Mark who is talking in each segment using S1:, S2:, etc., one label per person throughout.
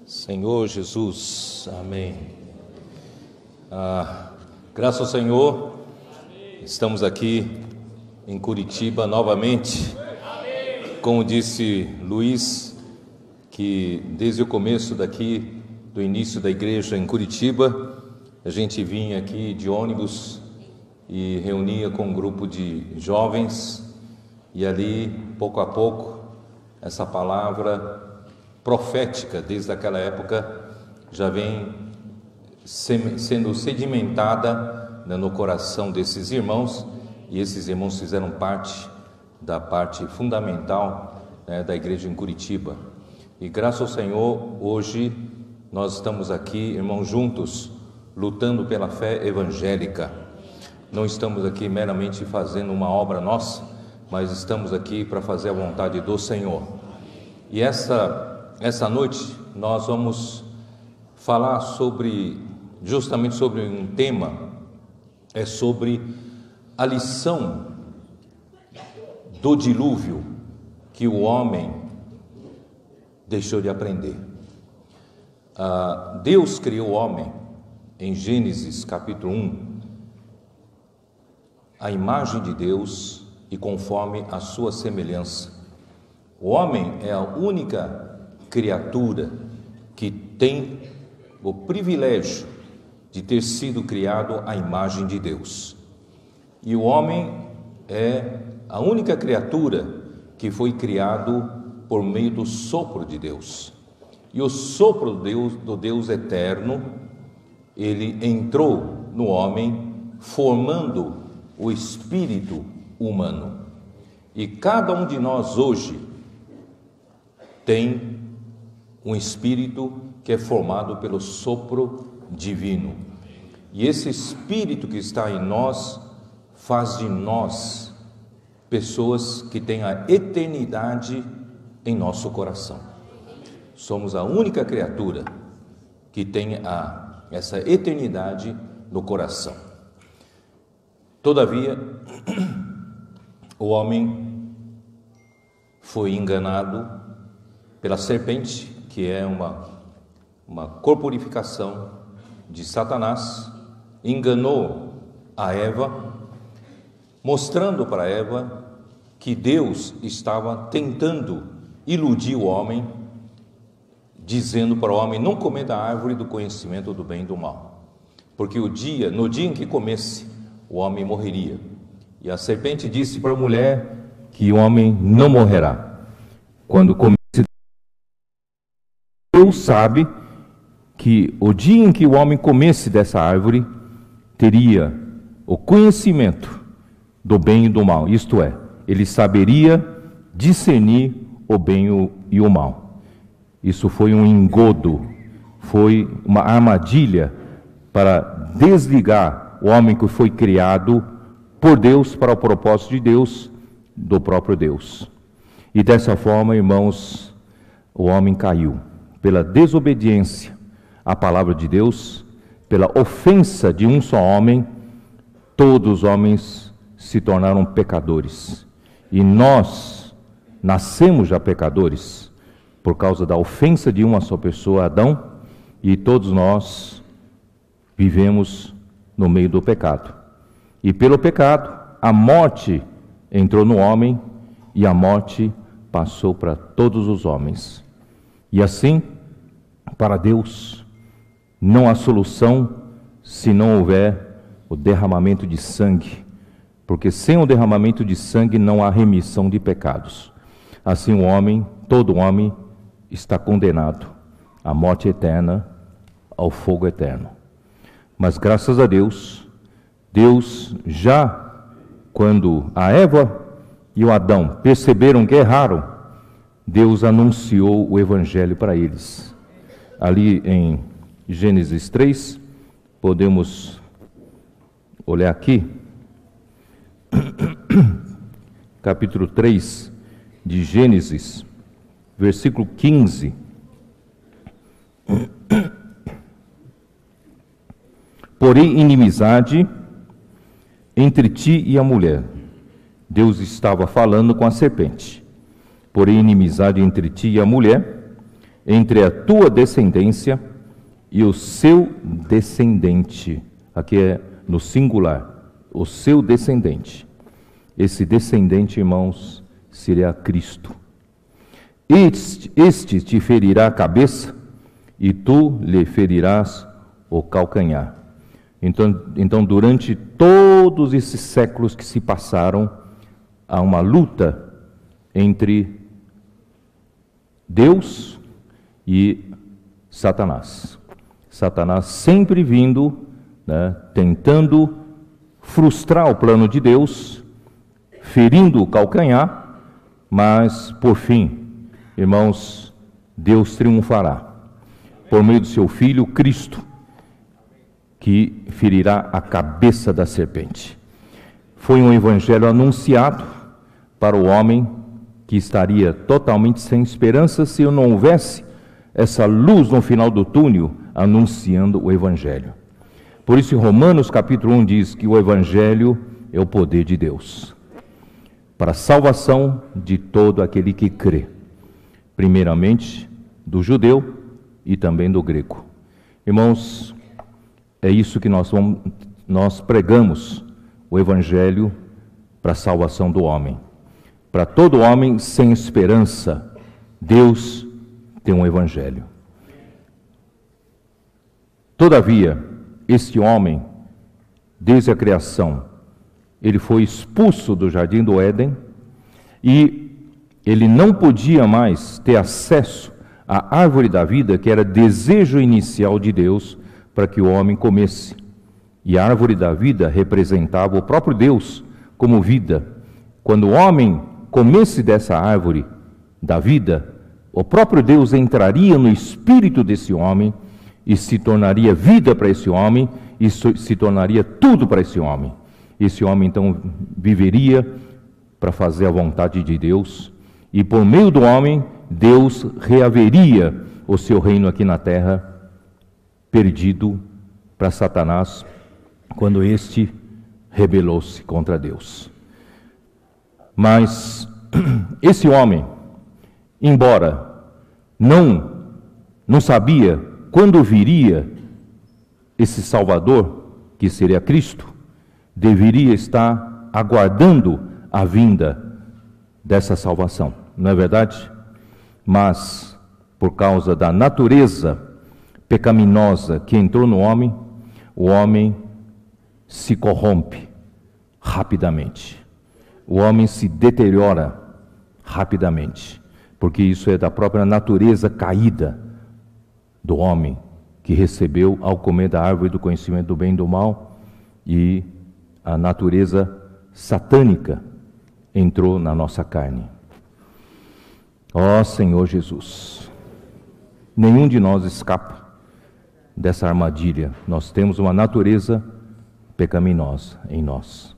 S1: Senhor Jesus, amém. Graças ao Senhor, estamos aqui em Curitiba novamente. Como disse Luiz, que desde o começo daqui, do início da igreja em Curitiba, a gente vinha aqui de ônibus e reunia com um grupo de jovens, e ali, pouco a pouco, essa palavra profética, desde aquela época, já vem sendo sedimentada, né, no coração desses irmãos, e esses irmãos fizeram parte da parte fundamental, né, da igreja em Curitiba. E graças ao Senhor, hoje nós estamos aqui, irmãos, juntos, lutando pela fé evangélica. Não estamos aqui meramente fazendo uma obra nossa, mas estamos aqui para fazer a vontade do Senhor. E essa noite nós vamos falar justamente sobre um tema, sobre a lição do dilúvio que o homem deixou de aprender. Deus criou o homem em Gênesis capítulo 1, a imagem de Deus e conforme a sua semelhança. O homem é a única criatura que tem o privilégio de ter sido criado à imagem de Deus. E o homem é a única criatura que foi criado por meio do sopro de Deus. E o sopro do Deus eterno, ele entrou no homem, formando o espírito humano. E cada um de nós hoje tem um espírito que é formado pelo sopro divino. E esse espírito que está em nós faz de nós pessoas que têm a eternidade em nosso coração. Somos a única criatura que tem essa eternidade no coração. Todavia, o homem foi enganado pela serpente, que é uma corporificação de Satanás, enganou a Eva, mostrando para Eva que Deus estava tentando iludir o homem, dizendo para o homem: não comer da árvore do conhecimento do bem e do mal, porque no dia em que comesse, o homem morreria. E a serpente disse para a mulher que o homem não morrerá. Quando comesse, Deus sabe que o dia em que o homem comesse dessa árvore, teria o conhecimento do bem e do mal, isto é, ele saberia discernir o bem e o mal. Isso foi um engodo, foi uma armadilha para desligar o homem que foi criado por Deus para o propósito de Deus, do próprio Deus. E dessa forma, irmãos, o homem caiu pela desobediência à palavra de Deus, pela ofensa de um só homem. Todos os homens se tornaram pecadores, e nós nascemos já pecadores por causa da ofensa de uma só pessoa, Adão, e todos nós vivemos no meio do pecado. E pelo pecado, a morte entrou no homem, e a morte passou para todos os homens. E assim, para Deus, não há solução se não houver o derramamento de sangue, porque sem o derramamento de sangue não há remissão de pecados. Assim o homem, todo homem, está condenado à morte eterna, ao fogo eterno. Mas graças a Deus, Deus já, quando a Eva e o Adão perceberam que erraram, Deus anunciou o Evangelho para eles. Ali em Gênesis 3, podemos olhar aqui, capítulo 3 de Gênesis, versículo 15. Porém, inimizade entre ti e a mulher, Deus estava falando com a serpente. Porém, inimizade entre ti e a mulher, entre a tua descendência e o seu descendente. Aqui é no singular, o seu descendente. Esse descendente, irmãos, seria Cristo. Este te ferirá a cabeça e tu lhe ferirás o calcanhar. Então, durante todos esses séculos que se passaram, há uma luta entre Deus e Satanás. Satanás sempre vindo, tentando frustrar o plano de Deus, ferindo o calcanhar, mas, por fim, irmãos, Deus triunfará por meio do seu Filho Cristo, que ferirá a cabeça da serpente. Foi um evangelho anunciado para o homem que estaria totalmente sem esperança se não houvesse essa luz no final do túnel anunciando o evangelho. Por isso, em Romanos capítulo 1 diz que o evangelho é o poder de Deus para a salvação de todo aquele que crê, primeiramente do judeu e também do grego. Irmãos, é isso que nós pregamos, o evangelho para a salvação do homem. Para todo homem sem esperança, Deus tem um evangelho. Todavia, este homem, desde a criação, ele foi expulso do jardim do Éden e ele não podia mais ter acesso à árvore da vida, que era desejo inicial de Deus para que o homem comesse. E a árvore da vida representava o próprio Deus como vida. Quando o homem comesse dessa árvore da vida, o próprio Deus entraria no espírito desse homem e se tornaria vida para esse homem e se tornaria tudo para esse homem. Esse homem então viveria para fazer a vontade de Deus e por meio do homem Deus reaveria o seu reino aqui na terra, perdido para Satanás quando este rebelou-se contra Deus. Mas esse homem, embora não sabia quando viria esse Salvador, que seria Cristo, deveria estar aguardando a vinda dessa salvação, não é verdade? Mas, por causa da natureza pecaminosa que entrou no homem, o homem se corrompe rapidamente. O homem se deteriora rapidamente, porque isso é da própria natureza caída do homem, que recebeu ao comer da árvore do conhecimento do bem e do mal, e a natureza satânica entrou na nossa carne. Ó Senhor Jesus, nenhum de nós escapa dessa armadilha. Nós temos uma natureza pecaminosa em nós.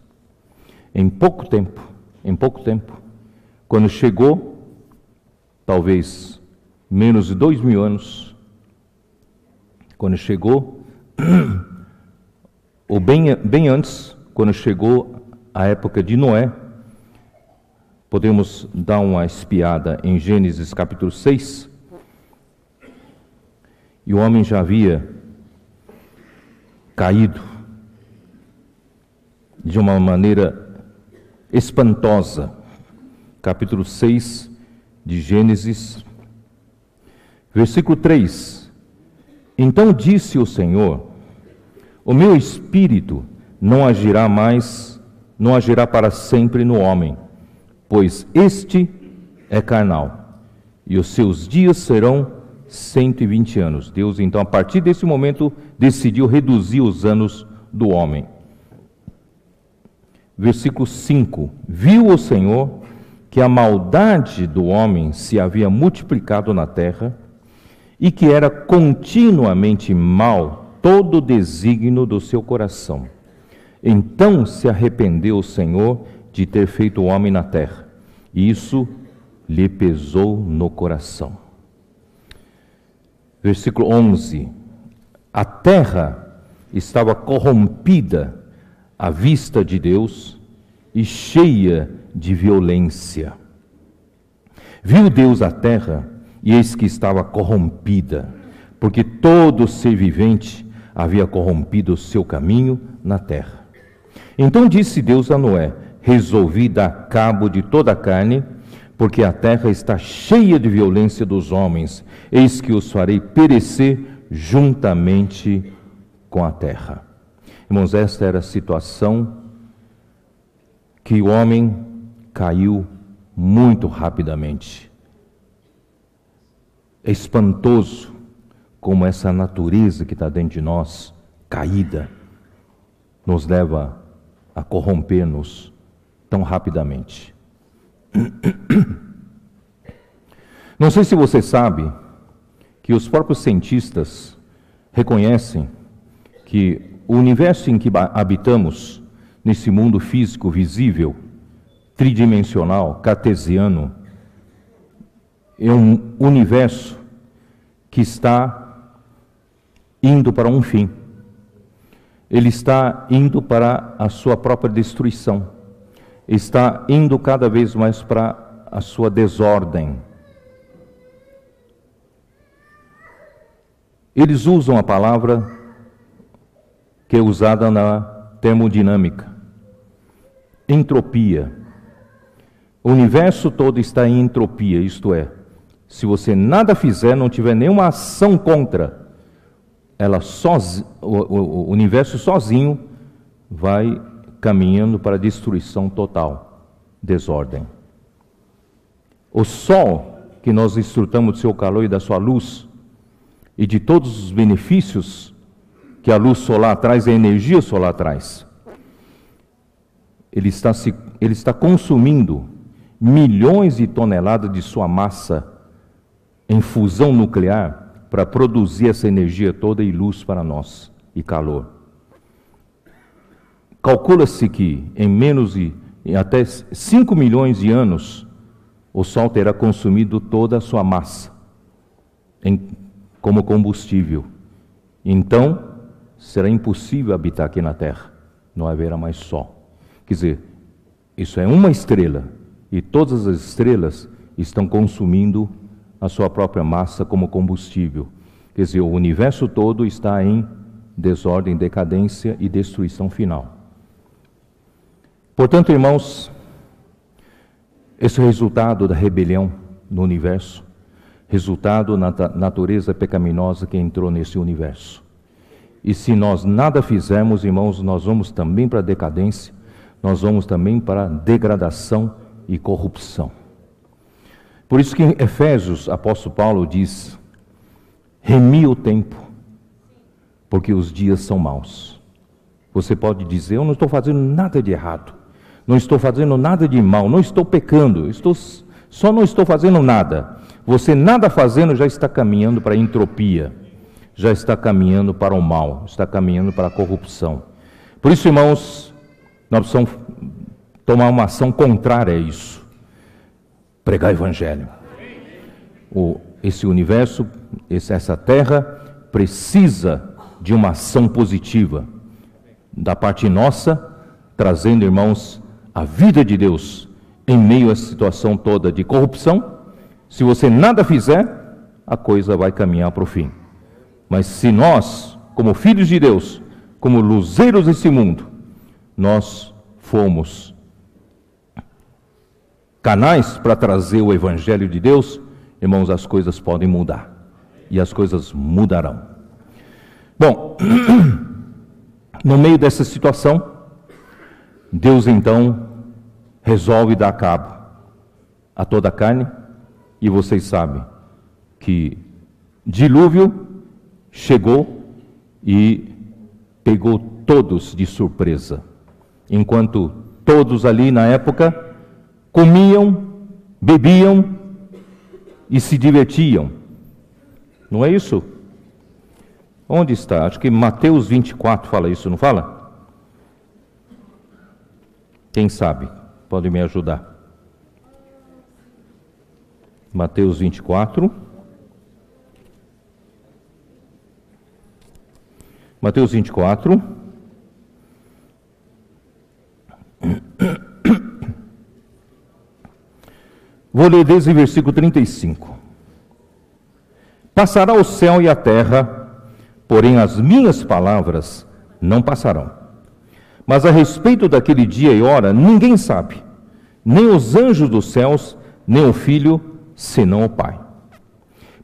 S1: Em pouco tempo, quando chegou, talvez menos de 2000 anos, quando chegou, ou bem antes, quando chegou a época de Noé, podemos dar uma espiada em Gênesis capítulo 6, e o homem já havia caído de uma maneira espantosa. Capítulo 6 de Gênesis, versículo 3. Então disse o Senhor: o meu espírito não agirá para sempre no homem, pois este é carnal, e os seus dias serão 120 anos. Deus, então, a partir desse momento, decidiu reduzir os anos do homem. Versículo 5. Viu o Senhor que a maldade do homem se havia multiplicado na terra, e que era continuamente mal todo o desígnio do seu coração. Então se arrependeu o Senhor de ter feito o homem na terra, e isso lhe pesou no coração. Versículo 11. A terra estava corrompida à vista de Deus, e cheia de violência. Viu Deus a terra, e eis que estava corrompida, porque todo ser vivente havia corrompido o seu caminho na terra. Então disse Deus a Noé: resolvi dar cabo de toda a carne, porque a terra está cheia de violência dos homens, eis que os farei perecer juntamente com a terra. Irmãos, esta era a situação que o homem caiu muito rapidamente. É espantoso como essa natureza que está dentro de nós, caída, nos leva a corromper-nos tão rapidamente. Não sei se você sabe que os próprios cientistas reconhecem que o universo em que habitamos, nesse mundo físico visível, tridimensional, cartesiano, é um universo que está indo para um fim. Ele está indo para a sua própria destruição. Está indo cada vez mais para a sua desordem. Eles usam a palavra que é usada na termodinâmica: entropia. O universo todo está em entropia, isto é, se você nada fizer, não tiver nenhuma ação contra, o universo sozinho vai caminhando para a destruição total, desordem. O sol, que nós desfrutamos do seu calor e da sua luz, e de todos os benefícios que a luz solar traz, a energia solar traz, ele está consumindo milhões de toneladas de sua massa em fusão nuclear para produzir essa energia toda e luz para nós, e calor. Calcula-se que em até 5 milhões de anos, o Sol terá consumido toda a sua massa como combustível. Então, será impossível habitar aqui na Terra. Não haverá mais Sol. Quer dizer, isso é uma estrela, e todas as estrelas estão consumindo a sua própria massa como combustível. Quer dizer, o universo todo está em desordem, decadência e destruição final. Portanto, irmãos, esse é o resultado da rebelião no universo, resultado da natureza pecaminosa que entrou nesse universo. E se nós nada fizermos, irmãos, nós vamos também para a decadência, nós vamos também para a degradação e corrupção. Por isso que em Efésios, apóstolo Paulo diz: remi o tempo, porque os dias são maus. Você pode dizer: eu não estou fazendo nada de errado, não estou fazendo nada de mal, não estou pecando, só não estou fazendo nada. Você nada fazendo já está caminhando para a entropia, já está caminhando para o mal, está caminhando para a corrupção. Por isso, irmãos, nós precisamos tomar uma ação contrária a isso. Pregar o Evangelho. Esse universo, essa terra, precisa de uma ação positiva da parte nossa, trazendo, irmãos, a vida de Deus em meio a essa situação toda de corrupção. Se você nada fizer, a coisa vai caminhar para o fim. Mas se nós, como filhos de Deus, como luzeiros desse mundo, nós fomos canais para trazer o Evangelho de Deus, irmãos, as coisas podem mudar. E as coisas mudarão. Bom, no meio dessa situação, Deus então resolve dar cabo a toda a carne. E vocês sabem que dilúvio chegou e pegou todos de surpresa. Enquanto todos ali na época comiam, bebiam e se divertiam. Não é isso? Onde está? Acho que Mateus 24 fala isso, não fala? Quem sabe? Pode me ajudar. Mateus 24. Mateus 24. Vou ler desde o versículo 35. Passará o céu e a terra, porém as minhas palavras não passarão. Mas a respeito daquele dia e hora, ninguém sabe, nem os anjos dos céus, nem o Filho, senão o Pai.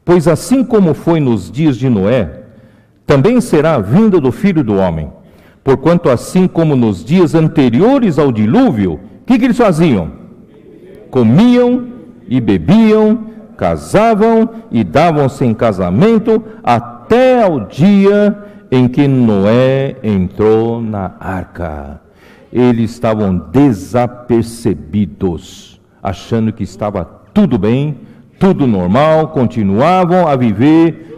S1: Pois assim como foi nos dias de Noé, também será a vinda do Filho do Homem. Porquanto assim como nos dias anteriores ao dilúvio, o que eles faziam? Comiam e bebiam, casavam e davam-se em casamento, até ao dia em que Noé entrou na arca. Eles estavam desapercebidos, achando que estava tudo bem, tudo normal, continuavam a viver,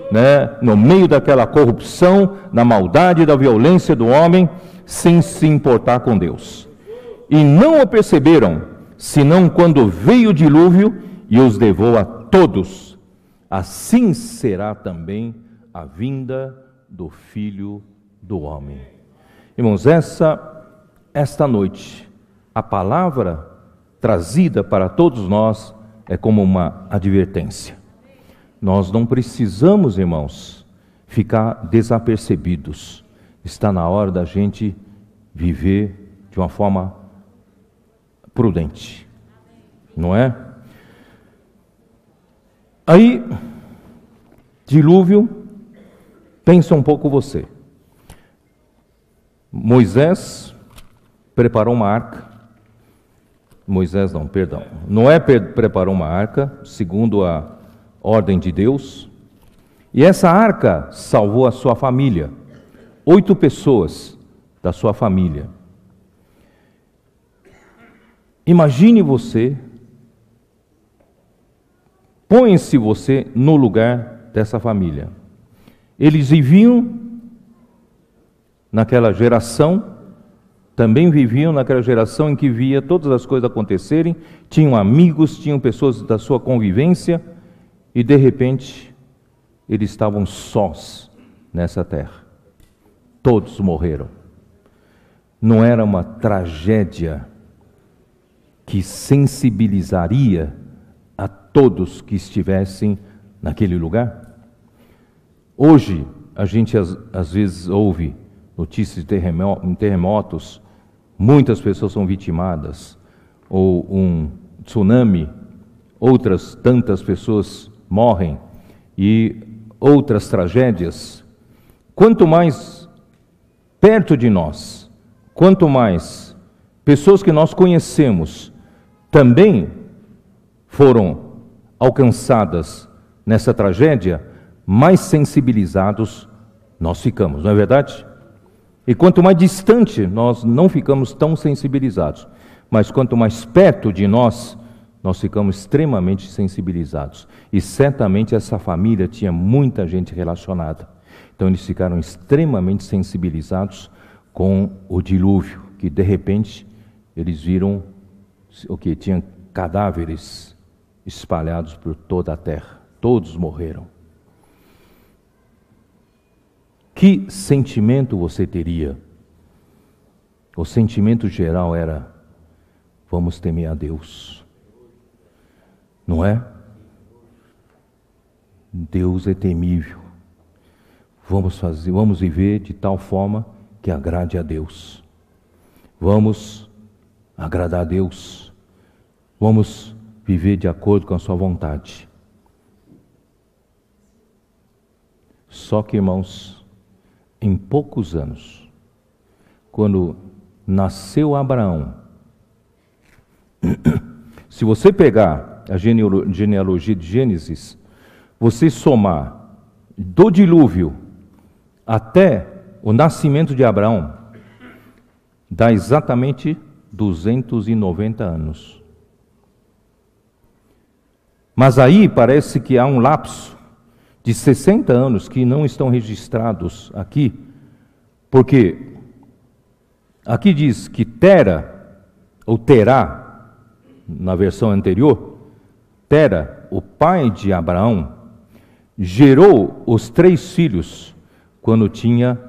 S1: no meio daquela corrupção, na maldade, da violência do homem, sem se importar com Deus. E não o perceberam, senão quando veio o dilúvio e os levou a todos. Assim será também a vinda do Filho do Homem. Irmãos, esta noite, a palavra trazida para todos nós é como uma advertência. Nós não precisamos, irmãos, ficar desapercebidos. Está na hora da gente viver de uma forma prudente, não é? Aí, dilúvio, pensa um pouco você. Moisés preparou uma arca. Noé preparou uma arca, segundo a ordem de Deus, e essa arca salvou a sua família, 8 pessoas da sua família. Imagine você, põe-se você no lugar dessa família. Eles viviam naquela geração, também viviam naquela geração em que via todas as coisas acontecerem, tinham amigos, tinham pessoas da sua convivência, e de repente, eles estavam sós nessa terra. Todos morreram. Não era uma tragédia que sensibilizaria a todos que estivessem naquele lugar? Hoje, a gente às vezes ouve notícias de terremotos, muitas pessoas são vitimadas, ou um tsunami, outras tantas pessoas morrem, e outras tragédias. Quanto mais perto de nós, quanto mais pessoas que nós conhecemos também foram alcançadas nessa tragédia, mais sensibilizados nós ficamos, não é verdade? E quanto mais distante, nós não ficamos tão sensibilizados, mas quanto mais perto de nós ficamos extremamente sensibilizados. E certamente essa família tinha muita gente relacionada. Então eles ficaram extremamente sensibilizados com o dilúvio, que de repente eles viram o que tinham cadáveres espalhados por toda a terra. Todos morreram. Que sentimento você teria? O sentimento geral era: vamos temer a Deus. Não é? Deus é temível. Vamos viver de tal forma que agrade a Deus. Vamos agradar a Deus. Vamos viver de acordo com a sua vontade. Só que, irmãos, em poucos anos, quando nasceu Abraão, se você pegar a genealogia de Gênesis, você somar do dilúvio até o nascimento de Abraão, dá exatamente 290 anos. Mas aí parece que há um lapso de 60 anos que não estão registrados aqui, porque aqui diz que Tera, ou Terá, na versão anterior, Tera, o pai de Abraão, gerou os 3 filhos quando tinha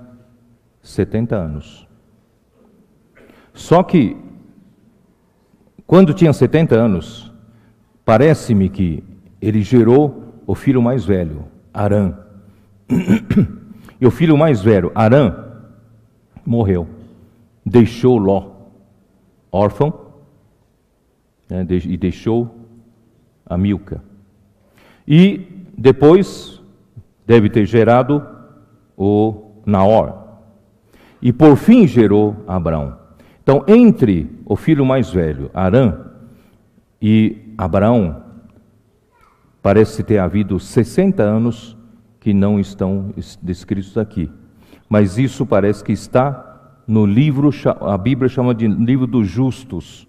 S1: 70 anos. Só que, quando tinha 70 anos, parece-me que ele gerou o filho mais velho, Arã. E o filho mais velho, Arã, morreu. Deixou Ló órfão, né, e deixou a Milca. E depois deve ter gerado o Naor. E por fim gerou Abraão. Então, entre o filho mais velho, Arã, e Abraão, parece ter havido 60 anos que não estão descritos aqui. Mas isso parece que está no livro, a Bíblia chama de livro dos justos,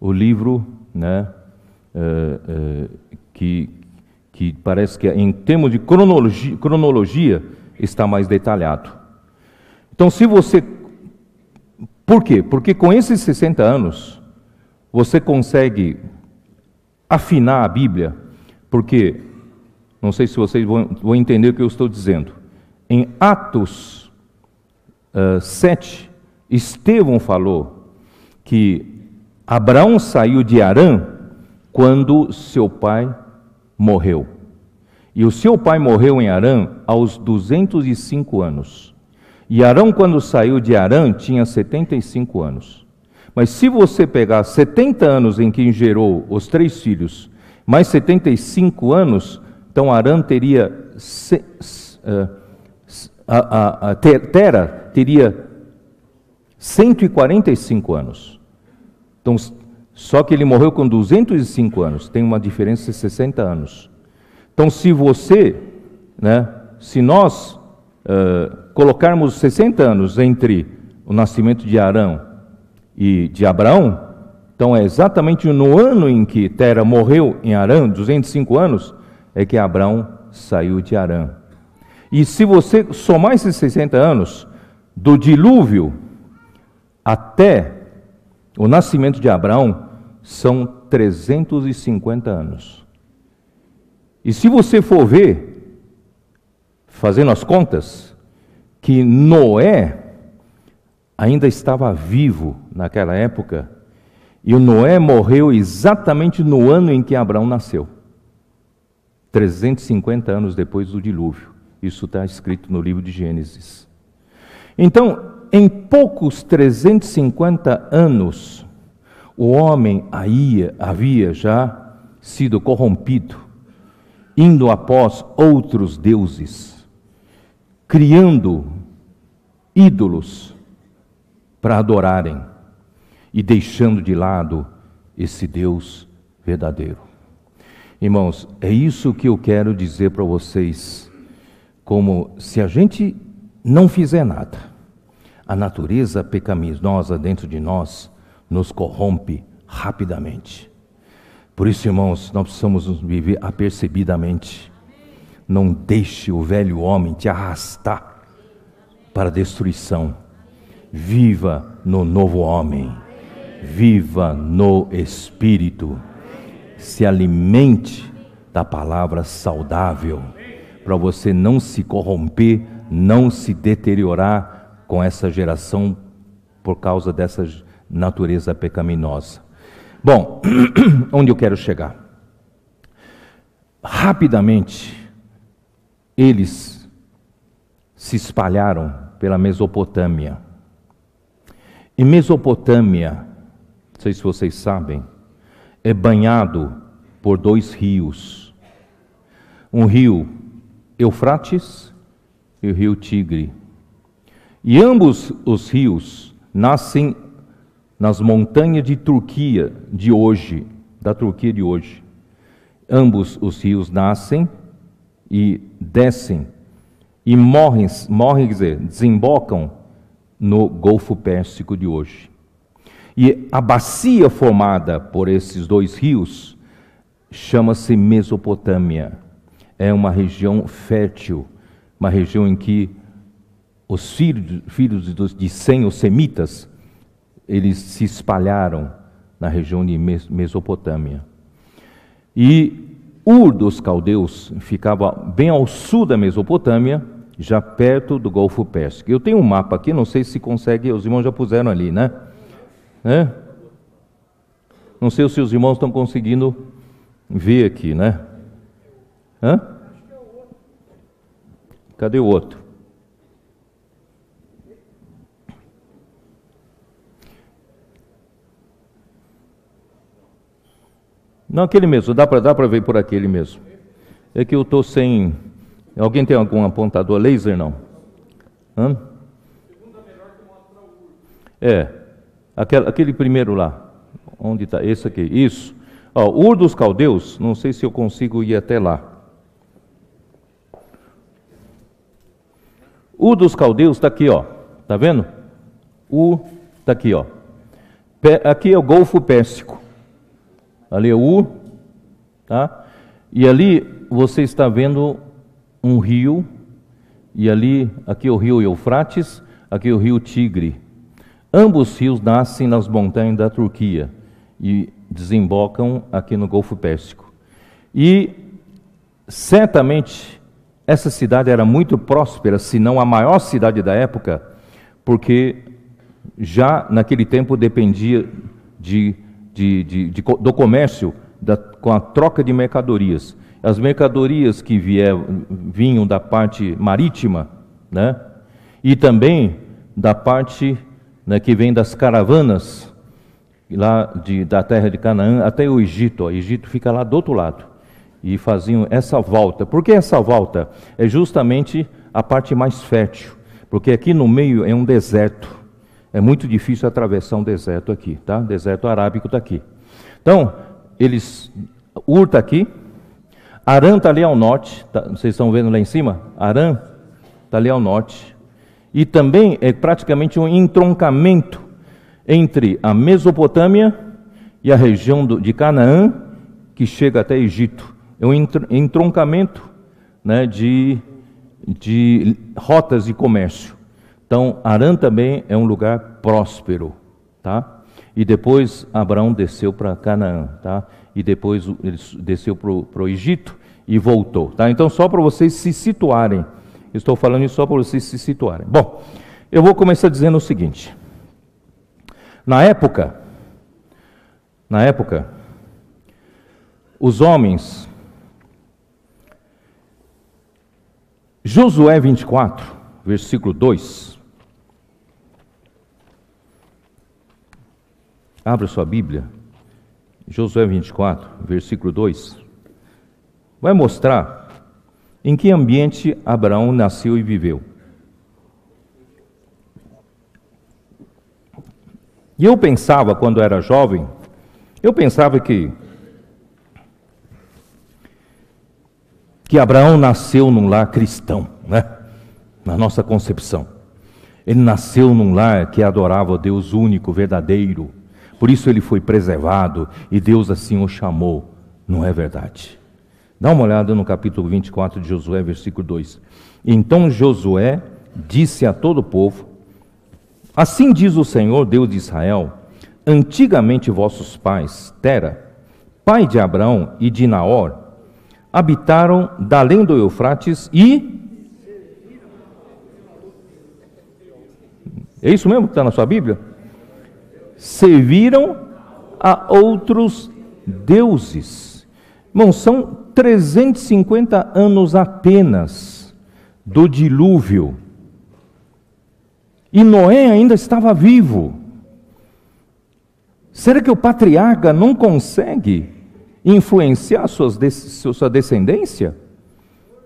S1: o livro, né, que parece que em termos de cronologia está mais detalhado. Então, se você... Por quê? Porque com esses 60 anos, você consegue afinar a Bíblia, porque, não sei se vocês vão entender o que eu estou dizendo. Em Atos 7, Estevão falou que Abraão saiu de Harã quando seu pai morreu. E o seu pai morreu em Harã aos 205 anos. E Arão, quando saiu de Harã, tinha 75 anos. Mas se você pegar 70 anos em que gerou os 3 filhos, mais 75 anos, então Arã teria... Tera teria 145 anos. Então, só que ele morreu com 205 anos, tem uma diferença de 60 anos. Então, se você, né, se nós colocarmos 60 anos entre o nascimento de Arão e de Abraão, então é exatamente no ano em que Tera morreu em Harã, 205 anos, é que Abraão saiu de Harã. E se você somar esses 60 anos, do dilúvio até o nascimento de Abraão, são 350 anos. E se você for ver, fazendo as contas, que Noé ainda estava vivo naquela época, e o Noé morreu exatamente no ano em que Abraão nasceu. 350 anos depois do dilúvio. Isso está escrito no livro de Gênesis. Então, em poucos 350 anos, o homem havia já sido corrompido, indo após outros deuses, criando ídolos para adorarem e deixando de lado esse Deus verdadeiro. Irmãos, é isso que eu quero dizer para vocês, como se a gente não fizer nada, a natureza pecaminosa dentro de nós nos corrompe rapidamente. Por isso, irmãos, nós precisamos viver apercebidamente. Não deixe o velho homem te arrastar para a destruição. Viva no novo homem. Viva no Espírito. Se alimente da palavra saudável, para você não se corromper, não se deteriorar com essa geração por causa dessa natureza pecaminosa. Bom, onde eu quero chegar? Rapidamente, eles se espalharam pela Mesopotâmia. E Mesopotâmia, não sei se vocês sabem, é banhado por 2 rios. Um rio Eufrates e o rio Tigre. E ambos os rios nascem nas montanhas de Turquia de hoje, da Turquia de hoje. Ambos os rios nascem e descem e quer dizer, desembocam no Golfo Pérsico de hoje. E a bacia formada por esses 2 rios chama-se Mesopotâmia. É uma região fértil, uma região em que os filhos de Sem, os semitas, eles se espalharam na região de Mesopotâmia. E Ur dos caldeus ficava bem ao sul da Mesopotâmia, já perto do Golfo Pérsico. Eu tenho um mapa aqui, não sei se consegue, os irmãos já puseram ali, né? Não sei se os irmãos estão conseguindo ver aqui, né? Hã? Cadê o outro? Não, aquele mesmo, dá para ver por aquele mesmo. É que eu estou sem... Alguém tem algum apontador laser, não? Hã? É, aquele primeiro lá. Onde está? Esse aqui, isso. Ó, Ur dos Caldeus, não sei se eu consigo ir até lá. Ur dos Caldeus está aqui, ó. Tá vendo? Ur está aqui, ó. Aqui é o Golfo Pérsico. Ali é Ur, tá? E ali você está vendo um rio, e ali, aqui é o rio Eufrates, aqui é o rio Tigre. Ambos rios nascem nas montanhas da Turquia e desembocam aqui no Golfo Pérsico. E certamente essa cidade era muito próspera, se não a maior cidade da época, porque já naquele tempo dependia do comércio, com a troca de mercadorias. As mercadorias que vinham da parte marítima, né? E também da parte, né, que vem das caravanas, lá da terra de Canaã até o Egito. O Egito fica lá do outro lado. E faziam essa volta. Por que essa volta? É justamente a parte mais fértil. Porque aqui no meio é um deserto. É muito difícil atravessar um deserto aqui, tá? Deserto arábico está aqui. Então, Ur está aqui. Harã está ali ao norte. Tá, vocês estão vendo lá em cima? Harã está ali ao norte. E também é praticamente um entroncamento entre a Mesopotâmia e a região de Canaã, que chega até Egito. É um entroncamento, né, de rotas de comércio. Então, Harã também é um lugar próspero, tá? E depois Abraão desceu para Canaã, tá? E depois ele desceu para o Egito e voltou, tá? Então, só para vocês se situarem. Estou falando isso só para vocês se situarem. Bom, eu vou começar dizendo o seguinte. Na época, os homens... Josué 24, versículo 2. Abra sua Bíblia. Josué 24, versículo 2. Vai mostrar em que ambiente Abraão nasceu e viveu. E eu pensava, quando era jovem, que Abraão nasceu num lar cristão, né? Na nossa concepção. Ele nasceu num lar que adorava o Deus único, verdadeiro. Por isso ele foi preservado e Deus assim o chamou. Não é verdade. Dá uma olhada no capítulo 24 de Josué, versículo 2. Então Josué disse a todo o povo: assim diz o Senhor, Deus de Israel: antigamente vossos pais, Tera, pai de Abraão e de Naor, habitaram da além do Eufrates e... É isso mesmo que está na sua Bíblia? Serviram a outros deuses. Irmão, são 350 anos apenas do dilúvio. E Noé ainda estava vivo. Será que o patriarca não consegue influenciar sua descendência?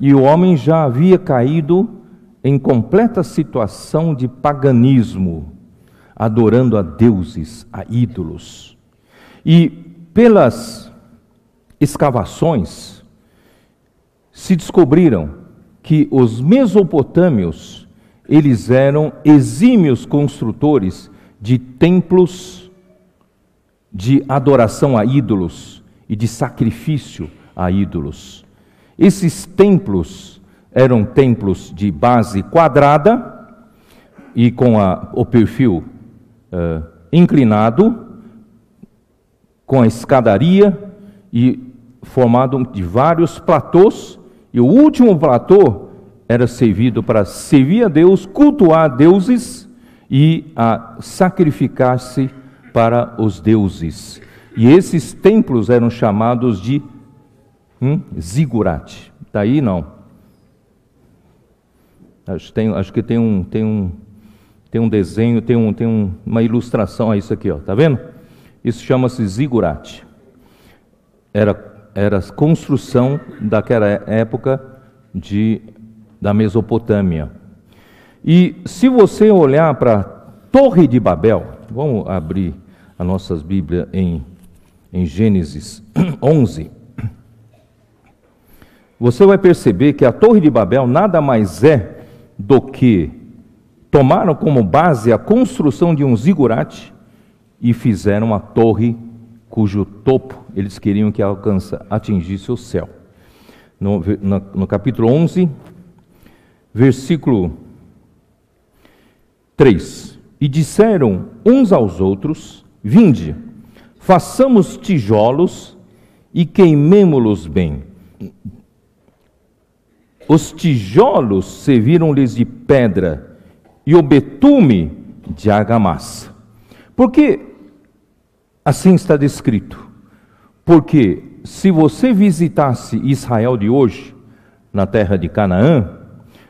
S1: E o homem já havia caído em completa situação de paganismo, adorando a deuses, a ídolos. E pelas escavações se descobriram que os mesopotâmios, eles eram exímios construtores de templos de adoração a ídolos e de sacrifício a ídolos. Esses templos eram templos de base quadrada e com o perfil inclinado, com a escadaria e formado de vários platôs, e o último platô era servido para servir a Deus, cultuar deuses e a sacrificar-se para os deuses. E esses templos eram chamados de Zigurate. Está aí, não? Acho que tem um desenho, tem uma ilustração a isso aqui, ó. Tá vendo? Isso chama-se zigurate. Era a construção daquela época da Mesopotâmia. E se você olhar para a Torre de Babel, vamos abrir as nossas Bíblias em Gênesis 11. Você vai perceber que a Torre de Babel nada mais é do que tomaram como base a construção de um zigurate e fizeram uma torre cujo topo eles queriam que atingisse o céu. No capítulo 11, versículo 3. E disseram uns aos outros: vinde, façamos tijolos e queimemo-los bem. Os tijolos serviram-lhes de pedra e o betume de argamassa. Por que assim está descrito? Porque se você visitasse Israel de hoje, na terra de Canaã,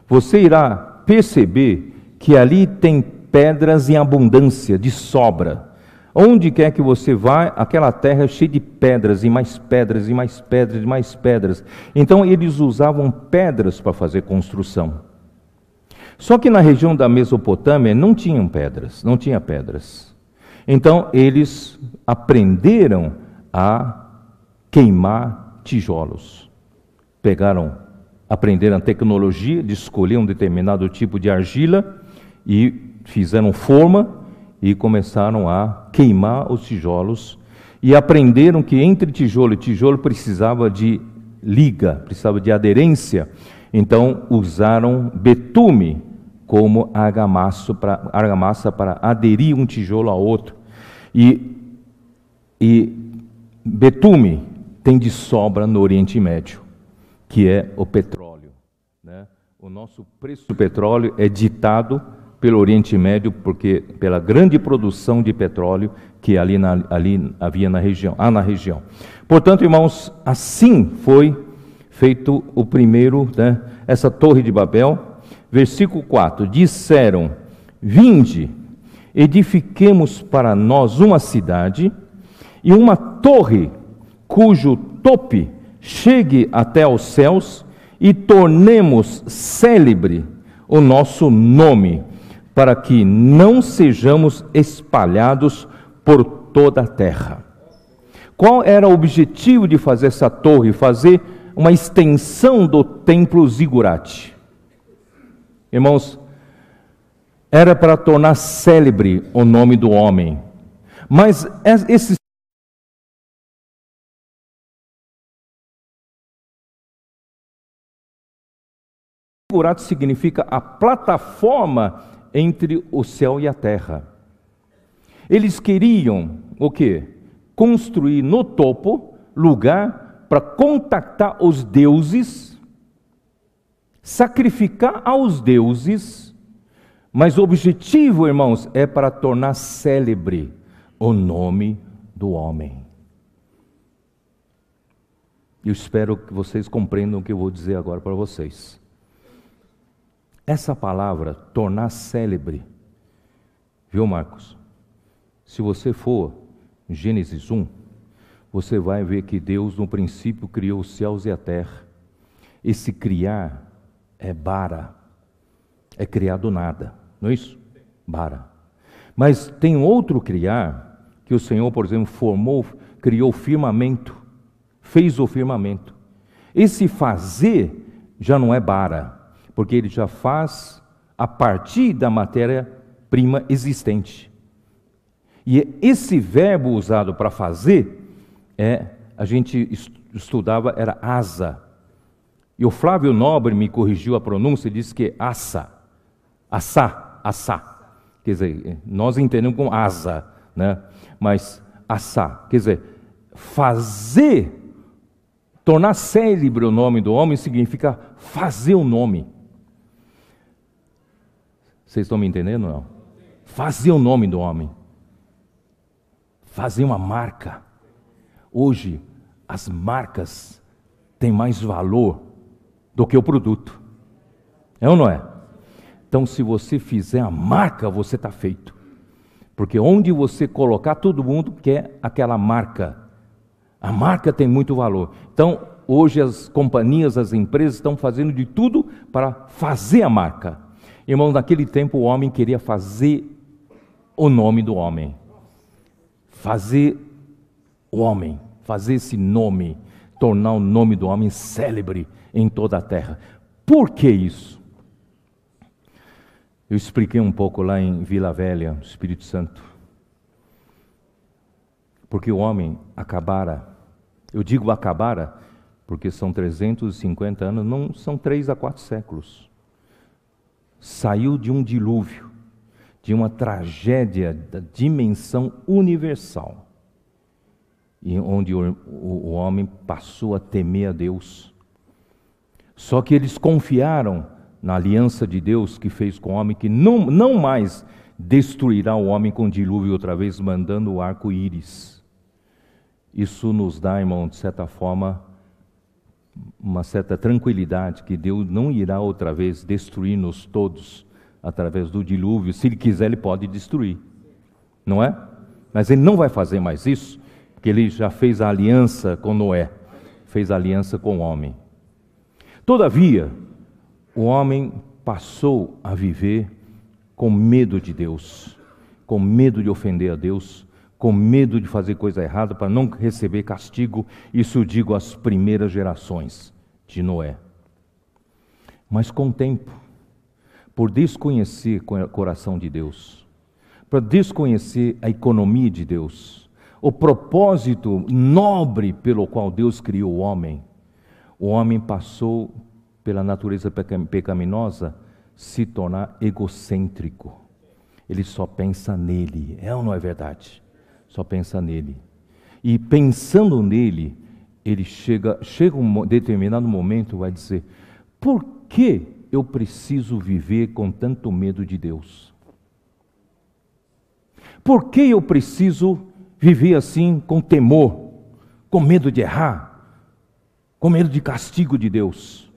S1: você irá perceber que ali tem pedras em abundância, de sobra. Onde quer que você vá, aquela terra é cheia de pedras, e mais pedras, e mais pedras, e mais pedras. Então eles usavam pedras para fazer construção. Só que na região da Mesopotâmia não tinha pedras. Então eles aprenderam a queimar tijolos. Aprenderam a tecnologia de escolher um determinado tipo de argila e fizeram forma e começaram a queimar os tijolos e aprenderam que entre tijolo e tijolo precisava de liga, precisava de aderência. Então usaram betume como argamassa para aderir um tijolo ao outro. E betume tem de sobra no Oriente Médio, que é o petróleo, né? O nosso preço do petróleo é ditado pelo Oriente Médio, porque pela grande produção de petróleo que ali havia na região. Portanto, irmãos, assim foi feito o primeiro, né, essa Torre de Babel. Versículo 4, disseram: vinde, edifiquemos para nós uma cidade e uma torre cujo tope chegue até aos céus e tornemos célebre o nosso nome, para que não sejamos espalhados por toda a terra. Qual era o objetivo de fazer essa torre? Fazer uma extensão do templo zigurate. Irmãos, era para tornar célebre o nome do homem. Mas esse zigurate significa a plataforma entre o céu e a terra. Eles queriam o quê? Construir no topo lugar para contactar os deuses, sacrificar aos deuses, mas o objetivo, irmãos, é para tornar célebre o nome do homem. Eu espero que vocês compreendam o que eu vou dizer agora para vocês. Essa palavra, tornar célebre, viu, Marcos? Se você for em Gênesis 1, você vai ver que Deus no princípio criou os céus e a terra. Esse criar é bara, é criar do nada, não é isso? Bara. Mas tem outro criar, que o Senhor, por exemplo, criou o firmamento, fez o firmamento. Esse fazer já não é bara, porque ele já faz a partir da matéria-prima existente. E esse verbo usado para fazer, a gente estudava, era asa. E o Flávio Nobre me corrigiu a pronúncia e disse que é assa. Assá. Quer dizer, nós entendemos como asa, né? Mas assá, quer dizer, fazer, tornar célebre o nome do homem significa fazer o nome. Vocês estão me entendendo ou não? Fazer o nome do homem. Fazer uma marca. Hoje, as marcas tem mais valor do que o produto. É ou não é? Então, se você fizer a marca, você está feito. Porque onde você colocar, todo mundo quer aquela marca. A marca tem muito valor. Então, hoje as companhias, as empresas estão fazendo de tudo para fazer a marca. Irmãos, naquele tempo o homem queria fazer o nome do homem. Fazer o homem, fazer esse nome, tornar o nome do homem célebre em toda a terra. Por que isso? Eu expliquei um pouco lá em Vila Velha, no Espírito Santo. Porque o homem acabara, eu digo acabara, porque são 350 anos, não são 3 a 4 séculos. Saiu de um dilúvio, de uma tragédia da dimensão universal, e onde o homem passou a temer a Deus. Só que eles confiaram na aliança de Deus que fez com o homem, que não mais destruirá o homem com dilúvio outra vez, mandando o arco-íris. Isso nos dá, irmão, de certa forma, uma certa tranquilidade, que Deus não irá outra vez destruir-nos todos através do dilúvio. Se Ele quiser, Ele pode destruir, não é? Mas Ele não vai fazer mais isso, porque Ele já fez a aliança com Noé, fez a aliança com o homem. Todavia, o homem passou a viver com medo de Deus, com medo de ofender a Deus, com medo de fazer coisa errada para não receber castigo. Isso eu digo às primeiras gerações de Noé. Mas com o tempo, por desconhecer o coração de Deus, por desconhecer a economia de Deus, o propósito nobre pelo qual Deus criou o homem passou, pela natureza pecaminosa, se tornar egocêntrico. Ele só pensa nele, é ou não é verdade? Só pensa nele. E pensando nele, ele chega um determinado momento, vai dizer: por que eu preciso viver com tanto medo de Deus? Por que eu preciso viver assim, com temor, com medo de errar, com medo de castigo de Deus?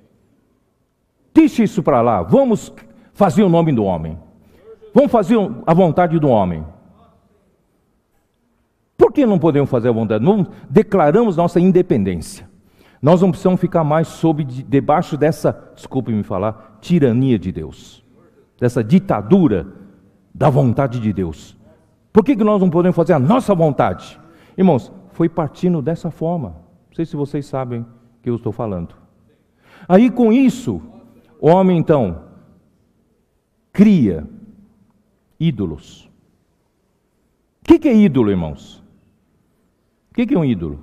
S1: Deixa isso para lá, vamos fazer o nome do homem. Vamos fazer a vontade do homem. Por que não podemos fazer a vontade? Não declaramos nossa independência. Nós não precisamos ficar mais debaixo dessa, desculpe-me falar, tirania de Deus. Dessa ditadura da vontade de Deus. Por que nós não podemos fazer a nossa vontade? Irmãos, foi partindo dessa forma. Não sei se vocês sabem o que eu estou falando. Aí com isso, o homem então cria ídolos. O que é ídolo, irmãos? O que é um ídolo?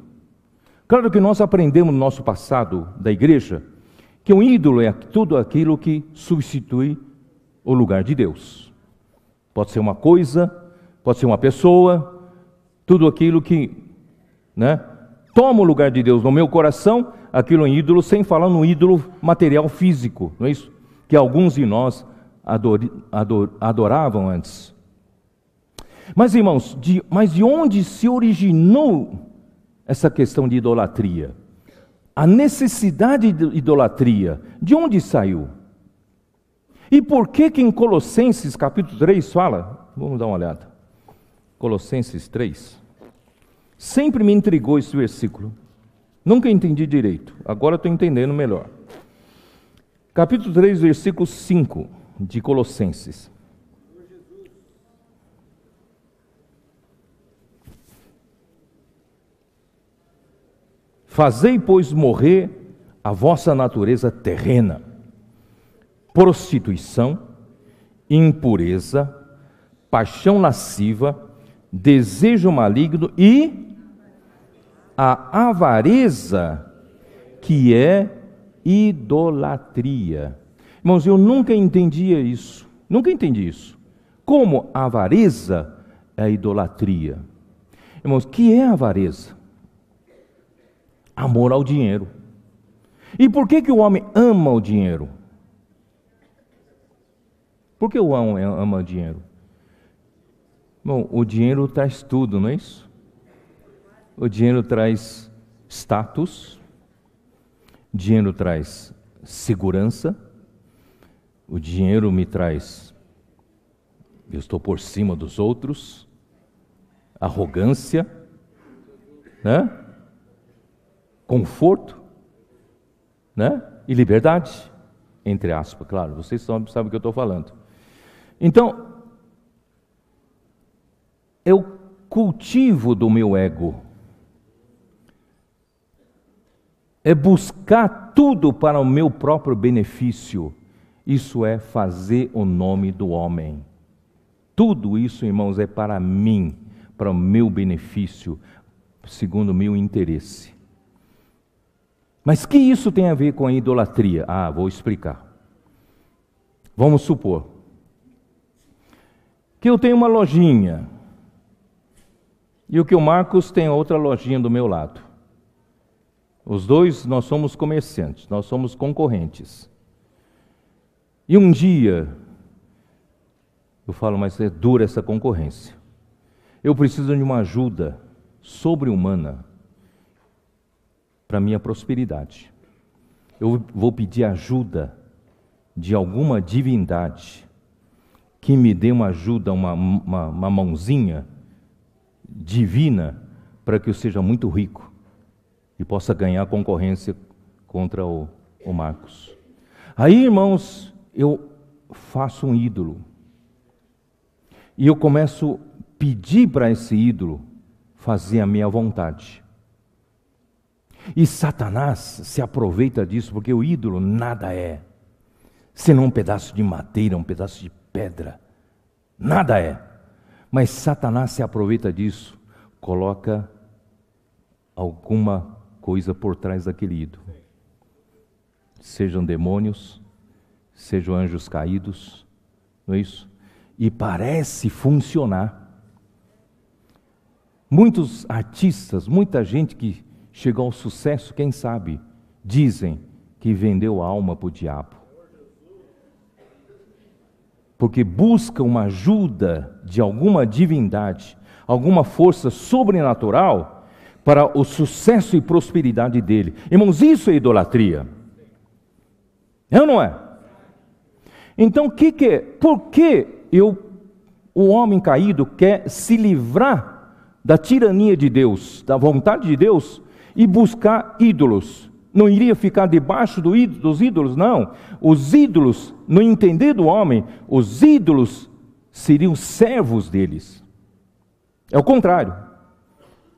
S1: Claro que nós aprendemos no nosso passado da igreja que um ídolo é tudo aquilo que substitui o lugar de Deus. Pode ser uma coisa, pode ser uma pessoa, tudo aquilo que, toma o lugar de Deus no meu coração, aquilo é um ídolo, sem falar no ídolo material físico, não é isso? Que alguns de nós adoravam antes. Mas, irmãos, de onde se originou essa questão de idolatria? A necessidade de idolatria, de onde saiu? E por que em Colossenses capítulo 3 fala? Vamos dar uma olhada. Colossenses 3. Sempre me intrigou esse versículo. Nunca entendi direito. Agora estou entendendo melhor. Capítulo 3, versículo 5 de Colossenses. Fazei, pois, morrer a vossa natureza terrena, prostituição, impureza, paixão lasciva, desejo maligno e a avareza, que é idolatria. Irmãos, eu nunca entendi isso. Como a avareza é a idolatria. Irmãos, o que é a avareza? Amor ao dinheiro. E por que o homem ama o dinheiro? Por que o homem ama o dinheiro? Bom, o dinheiro traz tudo, não é isso? O dinheiro traz status, Dinheiro traz segurança, o dinheiro me traz, eu estou por cima dos outros, arrogância, né? Conforto, né? E liberdade, entre aspas, claro, vocês sabem o que eu estou falando. Então, é o cultivo do meu ego, é buscar tudo para o meu próprio benefício. Isso é fazer o nome do homem. Tudo isso, irmãos, é para mim, para o meu benefício, segundo o meu interesse. Mas que isso tem a ver com a idolatria? Vou explicar. Vamos supor que eu tenho uma lojinha e o que o Marcos tem outra lojinha do meu lado. Os dois, nós somos comerciantes, nós somos concorrentes. E um dia, eu falo, mas é dura essa concorrência. Eu preciso de uma ajuda sobre-humana para a minha prosperidade. Eu vou pedir ajuda de alguma divindade que me dê uma ajuda, uma mãozinha divina para que eu seja muito rico e possa ganhar concorrência contra o Marcos. Aí, irmãos, eu faço um ídolo e eu começo a pedir para esse ídolo fazer a minha vontade. E Satanás se aproveita disso, porque o ídolo nada é, senão um pedaço de madeira, um pedaço de pedra, nada é. Mas Satanás se aproveita disso, coloca alguma coisa por trás daquele ídolo. Sejam demônios, sejam anjos caídos, não é isso? E parece funcionar. Muitos artistas, muita gente que chegou ao sucesso, quem sabe, dizem que vendeu a alma para o diabo. Porque busca uma ajuda de alguma divindade, alguma força sobrenatural para o sucesso e prosperidade dele. Irmãos, isso é idolatria. É ou não é? Então, por que o homem caído quer se livrar da tirania de Deus, da vontade de Deus, e buscar ídolos? Não iria ficar debaixo dos ídolos, não. Os ídolos, no entender do homem, os ídolos seriam servos deles. É o contrário.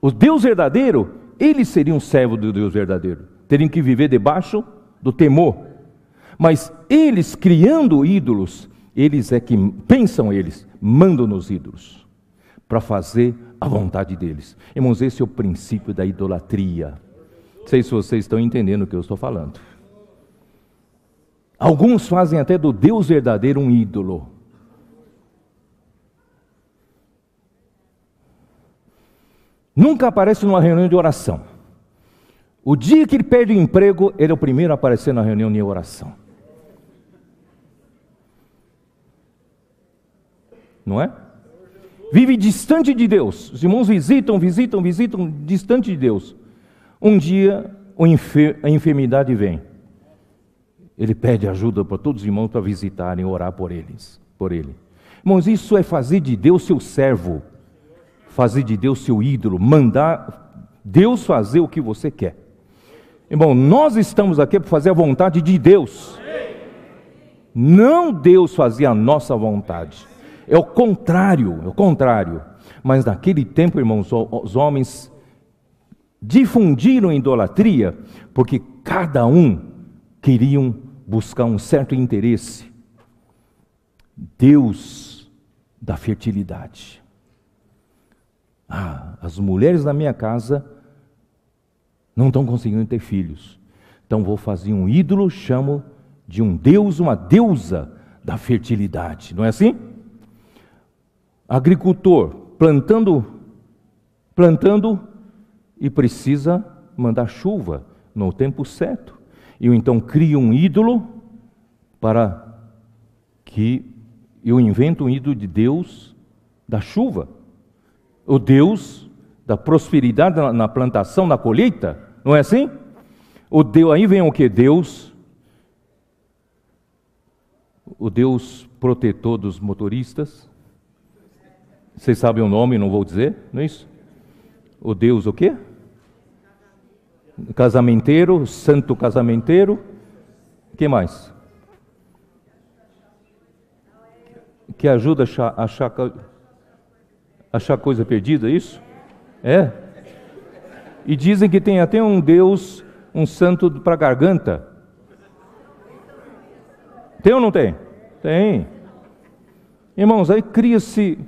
S1: O Deus verdadeiro, eles seriam servos do Deus verdadeiro. Teriam que viver debaixo do temor. Mas eles, criando ídolos, eles é que pensam, mandam nos ídolos, para fazer a vontade deles. Irmãos, esse é o princípio da idolatria. Não sei se vocês estão entendendo o que eu estou falando. Alguns fazem até do Deus verdadeiro um ídolo. Nunca aparece numa reunião de oração. O dia que ele perde o emprego, ele é o primeiro a aparecer na reunião de oração. Não é? Vive distante de Deus. Os irmãos visitam distante de Deus. Um dia a enfermidade vem. Ele pede ajuda para todos os irmãos para visitarem, orar por ele. Irmãos, isso é fazer de Deus seu servo, fazer de Deus seu ídolo, mandar Deus fazer o que você quer. Irmão, nós estamos aqui para fazer a vontade de Deus, não Deus fazer a nossa vontade. É o contrário. Mas naquele tempo, irmãos, os homens difundiram a idolatria, porque cada um queriam buscar um certo interesse. Deus da fertilidade. As mulheres da minha casa não estão conseguindo ter filhos, então vou fazer um ídolo, chamo de um deus, uma deusa da fertilidade, não é assim? Agricultor plantando e precisa mandar chuva no tempo certo. E eu então crio um ídolo para que eu invento um ídolo de Deus da chuva. O Deus da prosperidade na plantação, na colheita, não é assim? Aí vem o que? Deus, o Deus protetor dos motoristas. Vocês sabem o nome, não vou dizer, não é isso? O Deus o quê? Casamenteiro, santo casamenteiro. O que mais? Que ajuda a achar coisa perdida, isso? É? E dizem que tem até um Deus, um santo para garganta. Tem ou não tem? Tem. Irmãos, aí cria-se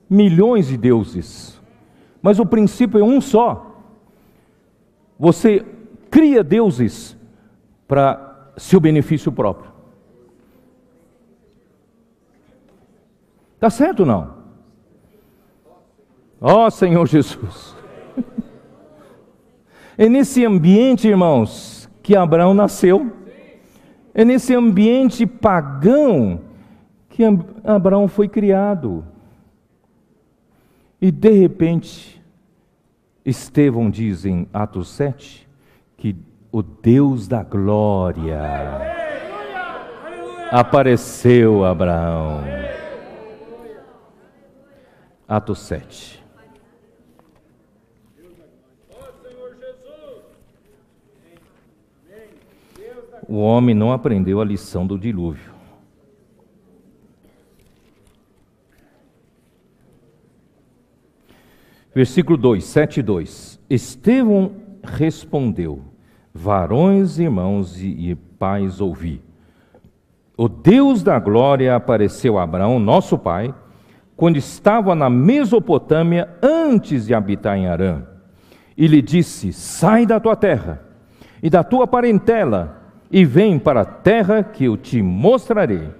S1: milhões de deuses, mas o princípio é um só. Você cria deuses para seu benefício próprio. Está certo ou não? Ó Senhor Jesus. É nesse ambiente, irmãos, que Abraão nasceu. É nesse ambiente pagão que Abraão foi criado. E de repente, Estevão diz em Atos 7, que o Deus da glória apareceu a Abraão. Atos 7. O homem não aprendeu a lição do dilúvio. Versículo 2, 7:2. Estevão respondeu: varões, irmãos e pais, ouvi. O Deus da glória apareceu a Abraão, nosso pai, quando estava na Mesopotâmia, antes de habitar em Harã. E lhe disse: sai da tua terra e da tua parentela, e vem para a terra que eu te mostrarei.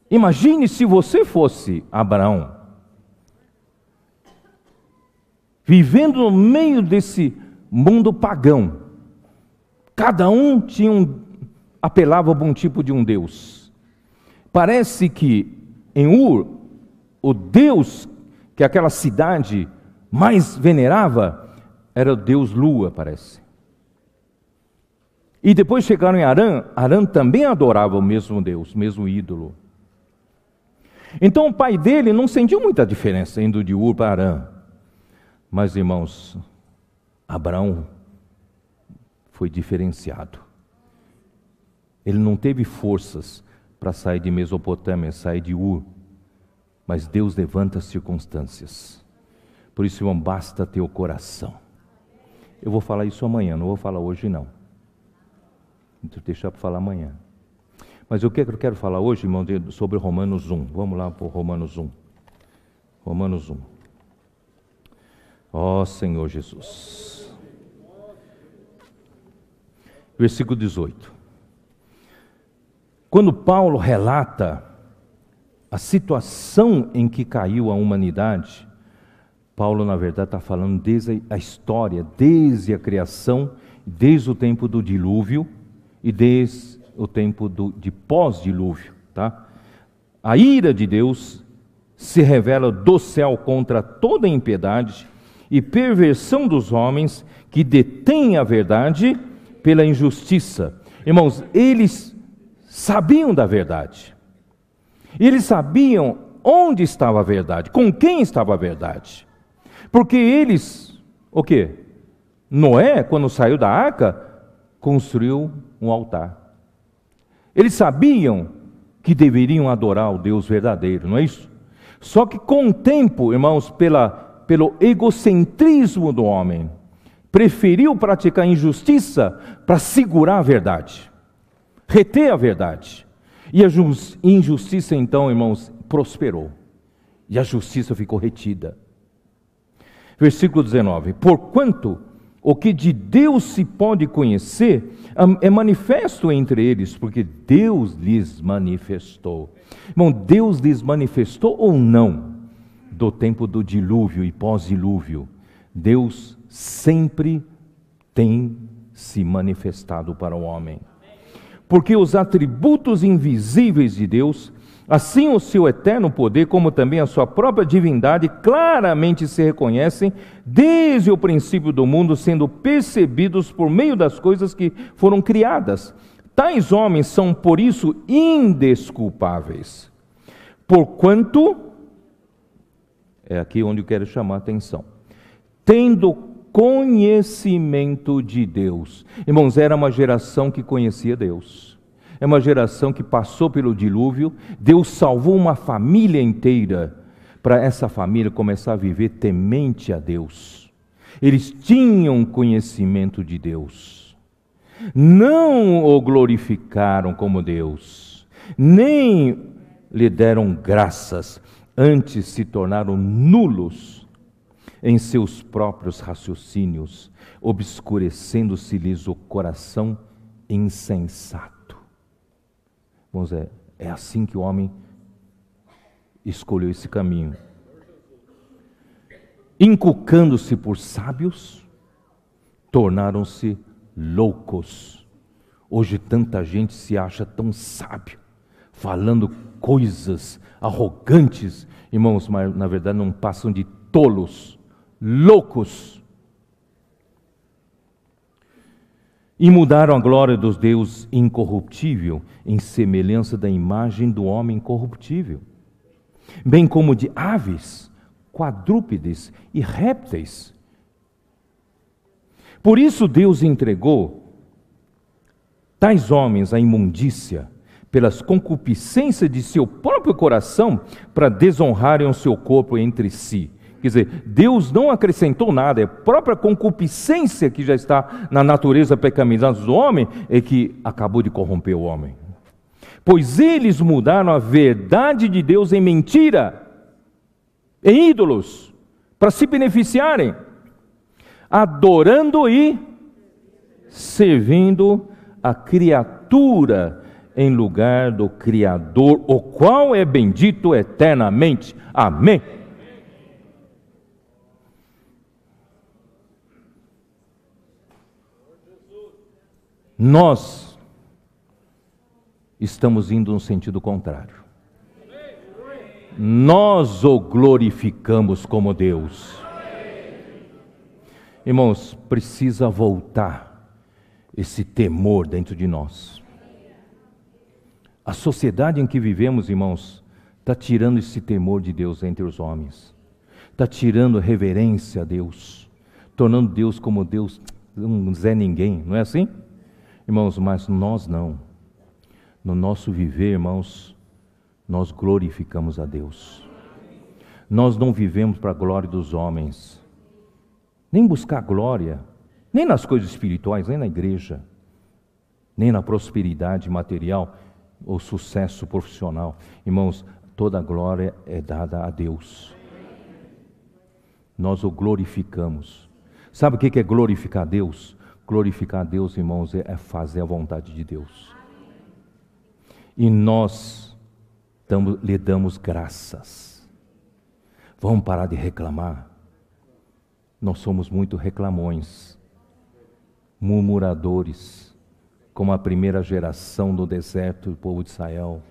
S1: Imagine se você fosse Abraão, vivendo no meio desse mundo pagão. Cada um apelava a um tipo de um Deus. Parece que em Ur, o Deus que aquela cidade mais venerava era o Deus Lua, parece. E depois chegaram em Harã. Harã também adorava o mesmo Deus, o mesmo ídolo. Então o pai dele não sentiu muita diferença indo de Ur para Harã. Mas, irmãos, Abraão foi diferenciado. Ele não teve forças para sair de Mesopotâmia, sair de Ur. Mas Deus levanta as circunstâncias. Por isso, irmão, basta ter o coração. Eu vou falar isso amanhã, não vou falar hoje não. Vou deixar para falar amanhã. Mas eu quero falar hoje, irmão, sobre Romanos 1. Vamos lá para Romanos 1. Romanos 1. Ó Senhor Jesus. Versículo 18. Quando Paulo relata a situação em que caiu a humanidade, Paulo, na verdade, está falando desde a história, desde a criação, desde o tempo do dilúvio e desde o tempo de pós-dilúvio, tá? A ira de Deus se revela do céu contra toda impiedade e perversão dos homens que detêm a verdade pela injustiça. Irmãos, eles sabiam da verdade. Eles sabiam onde estava a verdade, com quem estava a verdade. Porque eles, o quê? Noé, quando saiu da arca, construiu um altar. Eles sabiam que deveriam adorar o Deus verdadeiro, não é isso? Só que com o tempo, irmãos, pelo egocentrismo do homem, preferiu praticar injustiça para segurar a verdade, reter a verdade. E a injustiça, então, irmãos, prosperou. E a justiça ficou retida. Versículo 19. Porquanto o que de Deus se pode conhecer é manifesto entre eles, porque Deus lhes manifestou. Irmão, Deus lhes manifestou ou não? Do tempo do dilúvio e pós-dilúvio, Deus sempre tem se manifestado para o homem. Porque os atributos invisíveis de Deus, Assim, o seu eterno poder, como também a sua própria divindade, claramente se reconhecem desde o princípio do mundo, sendo percebidos por meio das coisas que foram criadas. Tais homens são, por isso, indesculpáveis. Porquanto, é aqui onde eu quero chamar a atenção, tendo conhecimento de Deus. Irmãos, era uma geração que conhecia Deus. É uma geração que passou pelo dilúvio. Deus salvou uma família inteira, para essa família começar a viver temente a Deus. Eles tinham conhecimento de Deus. Não o glorificaram como Deus, nem lhe deram graças, antes se tornaram nulos em seus próprios raciocínios, obscurecendo-se-lhes o coração insensato. Vamos ver, é assim que o homem escolheu esse caminho. Inculcando-se por sábios, tornaram-se loucos. Hoje tanta gente se acha tão sábio, falando coisas arrogantes, irmãos, mas na verdade não passam de tolos, loucos. E mudaram a glória dos Deus incorruptível em semelhança da imagem do homem corruptível, bem como de aves, quadrúpedes e répteis. Por isso Deus entregou tais homens à imundícia, pelas concupiscências de seu próprio coração, para desonrarem o seu corpo entre si. Quer dizer, Deus não acrescentou nada, é a própria concupiscência que já está na natureza pecaminosa do homem, é que acabou de corromper o homem. Pois eles mudaram a verdade de Deus em mentira, em ídolos, para se beneficiarem, adorando e servindo a criatura em lugar do Criador, o qual é bendito eternamente. Amém. Nós estamos indo no sentido contrário. Nós o glorificamos como Deus. Irmãos, precisa voltar esse temor dentro de nós. A sociedade em que vivemos, irmãos, está tirando esse temor de Deus entre os homens. Está tirando reverência a Deus, tornando Deus como Deus, um Zé Ninguém, não é assim? Irmãos, mas nós não. No nosso viver, irmãos, nós glorificamos a Deus. Nós não vivemos para a glória dos homens, nem buscar glória, nem nas coisas espirituais, nem na igreja, nem na prosperidade material ou sucesso profissional. Irmãos, toda a glória é dada a Deus. Nós o glorificamos. Sabe o que é glorificar a Deus? Glorificar a Deus, irmãos, é fazer a vontade de Deus. E nós lhe damos graças. Vamos parar de reclamar. Nós somos muito reclamões, murmuradores, como a primeira geração do deserto do povo de Israel.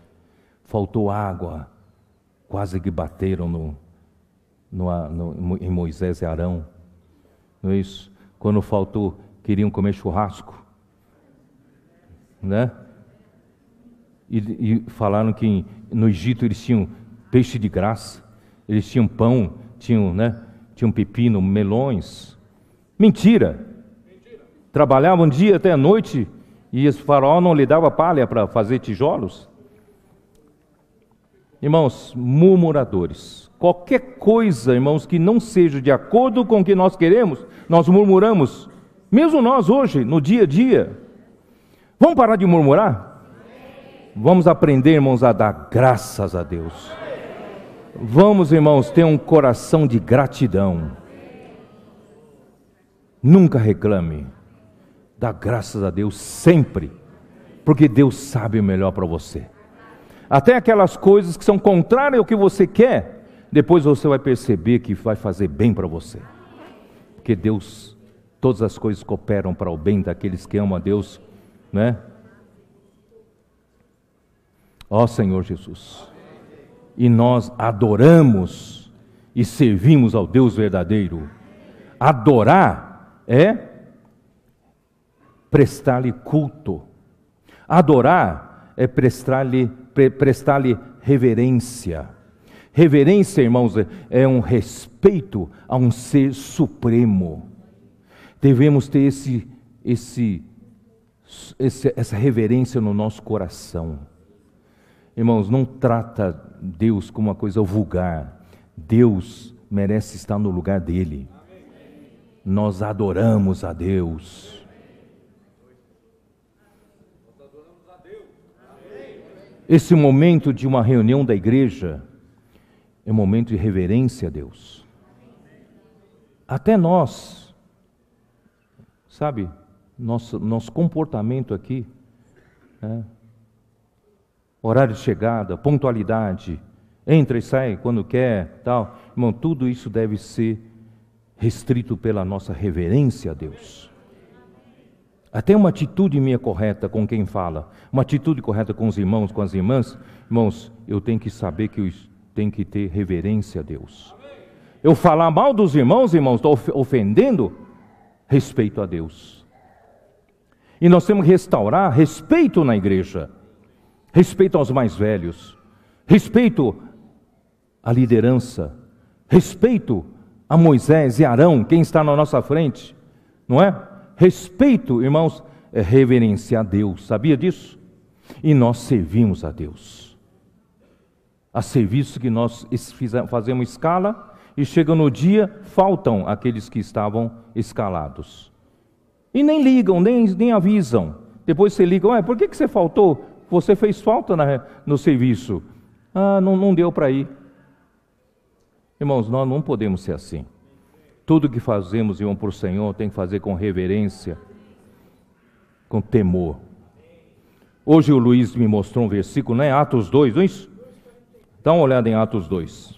S1: Faltou água, quase que bateram em Moisés e Arão. Não é isso? Quando faltou, queriam comer churrasco, né? E falaram que no Egito eles tinham peixe de graça, eles tinham pão, tinham pepino, melões. Mentira! Trabalhavam dia até a noite e o faraó não lhe dava palha para fazer tijolos. Irmãos, murmuradores. Qualquer coisa, irmãos, que não seja de acordo com o que nós queremos, nós murmuramos. Mesmo nós hoje, no dia a dia. Vamos parar de murmurar? Vamos aprender, irmãos, a dar graças a Deus. Vamos, irmãos, ter um coração de gratidão. Nunca reclame. Dá graças a Deus sempre, porque Deus sabe o melhor para você. Até aquelas coisas que são contrárias ao que você quer, depois você vai perceber que vai fazer bem para você. Porque Deus, todas as coisas cooperam para o bem daqueles que amam a Deus, né? Ó Senhor Jesus, e nós adoramos e servimos ao Deus verdadeiro. Adorar é prestar-lhe culto. Adorar é prestar-lhe reverência. Reverência, irmãos, é um respeito a um ser supremo. Devemos ter essa reverência no nosso coração. Irmãos, não trata Deus como uma coisa vulgar. Deus merece estar no lugar dele. Nós adoramos a Deus. Esse momento de uma reunião da igreja é um momento de reverência a Deus. Até nós, sabe, nosso comportamento aqui, horário de chegada, pontualidade, entra e sai quando quer, tal. Irmão, tudo isso deve ser restrito pela nossa reverência a Deus. Até uma atitude minha correta com quem fala, uma atitude correta com os irmãos, com as irmãs, irmãos, eu tenho que saber que eu tenho que ter reverência a Deus. Eu falar mal dos irmãos, estou ofendendo, respeito a Deus. E nós temos que restaurar respeito na igreja, respeito aos mais velhos, respeito à liderança, respeito a Moisés e Arão, quem está na nossa frente, não é? Respeito, irmãos, é reverenciar a Deus, sabia disso? E nós servimos a Deus. Há serviços que nós fazemos escala e chega no dia, faltam aqueles que estavam escalados. E nem ligam, nem avisam. Depois você liga, por que você faltou? Você fez falta no serviço. Não deu para ir. Irmãos, nós não podemos ser assim. Tudo que fazemos, irmão, por Senhor, tem que fazer com reverência, com temor. Hoje o Luiz me mostrou um versículo, não é? Atos 2, não é isso? Dá uma olhada em Atos 2.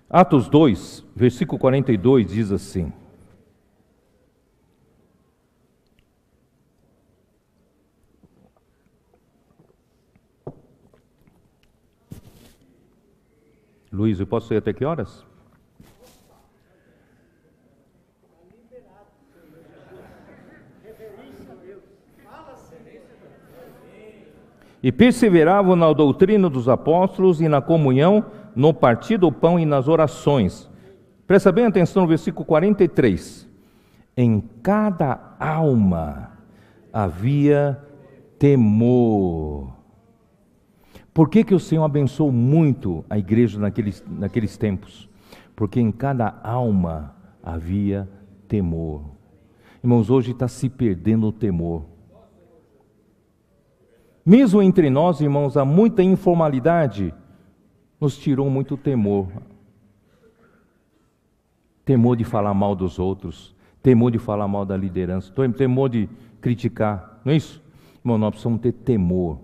S1: Atos 2, versículo 42 diz assim: Luiz, eu posso ir até que horas? E perseveravam na doutrina dos apóstolos e na comunhão, no partir do pão e nas orações. Presta bem atenção no versículo 43. Em cada alma havia temor. Por que o Senhor abençoou muito a igreja naqueles tempos? Porque em cada alma havia temor. Irmãos, hoje está se perdendo o temor. Mesmo entre nós, irmãos, há muita informalidade, nos tirou muito temor. Temor de falar mal dos outros, temor de falar mal da liderança, temor de criticar, não é isso? Irmão, nós precisamos ter temor.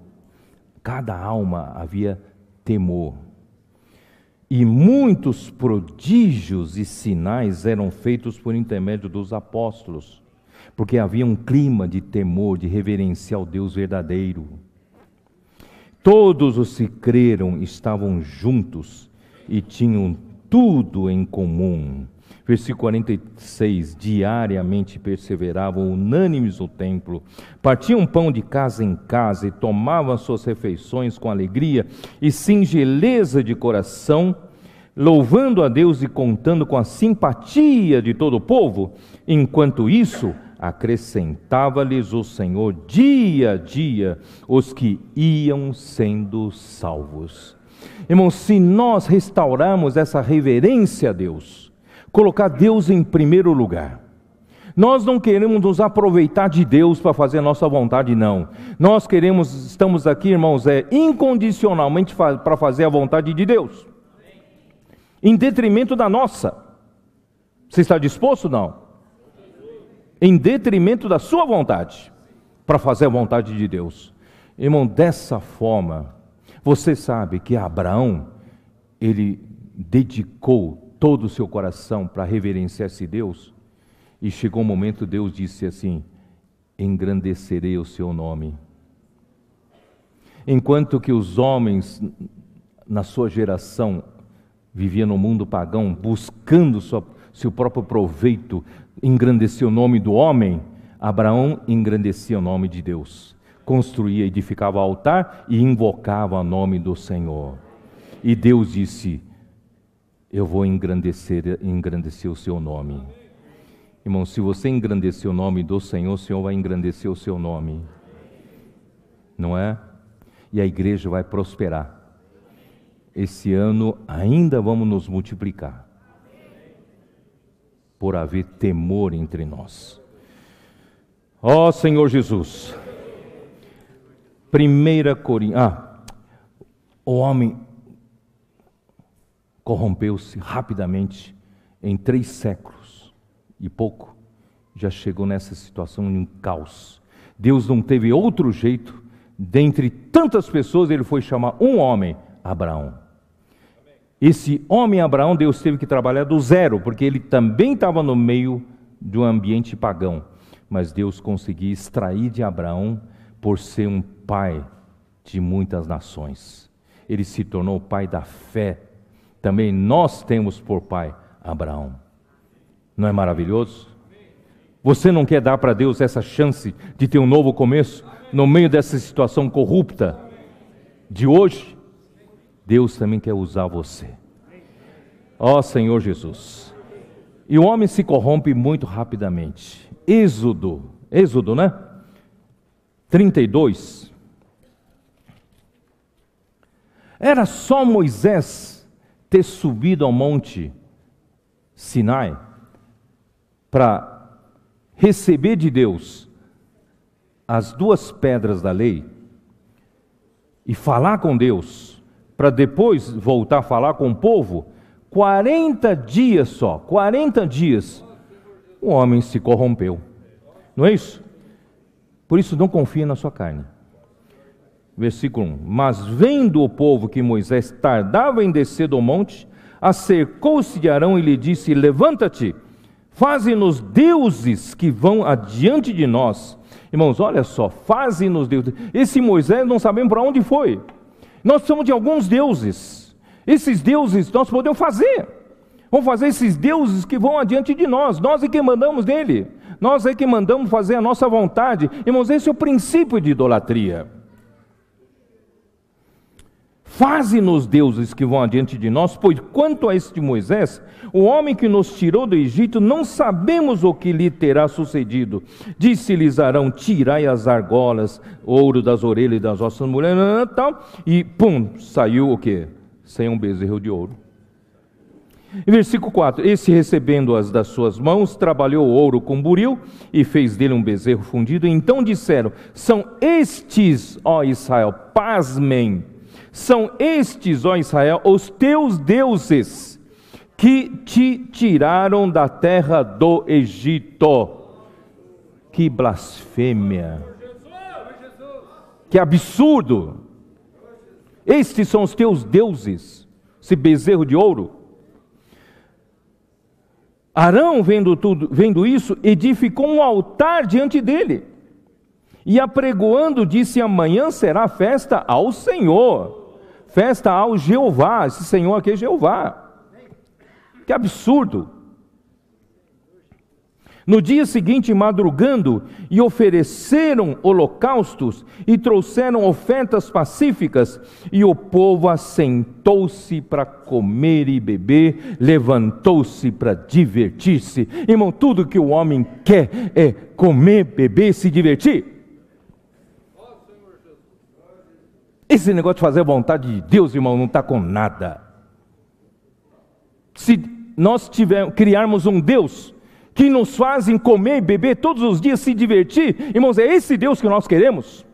S1: Cada alma havia temor. E muitos prodígios e sinais eram feitos por intermédio dos apóstolos, porque havia um clima de temor, de reverenciar o Deus verdadeiro. Todos os que creram estavam juntos e tinham tudo em comum. Versículo 46, diariamente perseveravam unânimes no templo, partiam pão de casa em casa e tomavam suas refeições com alegria e singeleza de coração, louvando a Deus e contando com a simpatia de todo o povo. Enquanto isso, acrescentava-lhes o Senhor dia a dia os que iam sendo salvos. Irmãos, se nós restaurarmos essa reverência a Deus, colocar Deus em primeiro lugar, nós não queremos nos aproveitar de Deus para fazer a nossa vontade, não. Nós estamos aqui, irmãos, incondicionalmente para fazer a vontade de Deus, em detrimento da nossa. Você está disposto? Não. Em detrimento da sua vontade, para fazer a vontade de Deus. Irmão, dessa forma, você sabe que Abraão, ele dedicou todo o seu coração para reverenciar esse Deus, e chegou um momento, Deus disse assim: engrandecerei o seu nome. Enquanto que os homens, na sua geração, viviam no mundo pagão, buscando seu próprio proveito, engrandecer o nome do homem, Abraão engrandecia o nome de Deus. Construía, edificava altar e invocava o nome do Senhor. E Deus disse: eu vou engrandecer o seu nome. Irmão, se você engrandecer o nome do Senhor, o Senhor vai engrandecer o seu nome. Não é? E a igreja vai prosperar. Esse ano ainda vamos nos multiplicar, por haver temor entre nós. Ó Senhor Jesus. 1 Coríntios. O homem corrompeu-se rapidamente em 3 séculos e pouco, já chegou nessa situação de um caos. Deus não teve outro jeito, dentre tantas pessoas, ele foi chamar um homem, Abraão. Esse homem Abraão, Deus teve que trabalhar do zero, porque ele também estava no meio de um ambiente pagão. Mas Deus conseguiu extrair de Abraão, por ser um pai de muitas nações. Ele se tornou o pai da fé. Também nós temos por pai Abraão. Não é maravilhoso? Você não quer dar para Deus essa chance de ter um novo começo, no meio dessa situação corrupta de hoje? Deus também quer usar você. Ó Senhor Jesus. E o homem se corrompe muito rapidamente. Êxodo, né? 32. Era só Moisés ter subido ao monte Sinai para receber de Deus as 2 pedras da lei e falar com Deus, para depois voltar a falar com o povo. 40 dias só, 40 dias, o homem se corrompeu. Não é isso? Por isso não confia na sua carne. Versículo 1. Mas vendo o povo que Moisés tardava em descer do monte, acercou-se de Arão e lhe disse: levanta-te, faze-nos deuses que vão adiante de nós. Irmãos, olha só, faze-nos deuses. Esse Moisés não sabemos para onde foi. Nós somos de alguns deuses. Esses deuses nós podemos fazer. Vamos fazer esses deuses que vão adiante de nós. Nós é que mandamos nele. Nós é que mandamos fazer a nossa vontade. Irmãos, esse é o princípio de idolatria. Faze-nos deuses que vão adiante de nós, pois quanto a este Moisés, o homem que nos tirou do Egito, não sabemos o que lhe terá sucedido. Disse-lhes Arão: tirai as argolas, ouro das orelhas e das vossas mulheres, e pum, saiu o quê? Saiu um bezerro de ouro. Em versículo 4, esse recebendo-as das suas mãos, trabalhou o ouro com buril e fez dele um bezerro fundido. Então disseram: são estes, ó Israel, pasmem, são estes, ó Israel, os teus deuses que te tiraram da terra do Egito. Que blasfêmia, que absurdo. Estes são os teus deuses, esse bezerro de ouro. Arão, vendo isso, edificou um altar diante dele, e apregoando, disse: amanhã será festa ao Senhor, festa ao Jeová. Esse Senhor aqui é Jeová. Que absurdo. No dia seguinte, madrugando, e ofereceram holocaustos, e trouxeram ofertas pacíficas, e o povo assentou-se para comer e beber, levantou-se para divertir-se. Irmão, tudo que o homem quer é comer, beber, se divertir. Esse negócio de fazer a vontade de Deus, irmão, não está com nada. Se nós criarmos um Deus que nos fazem comer e beber todos os dias, se divertir, irmãos, é esse Deus que nós queremos?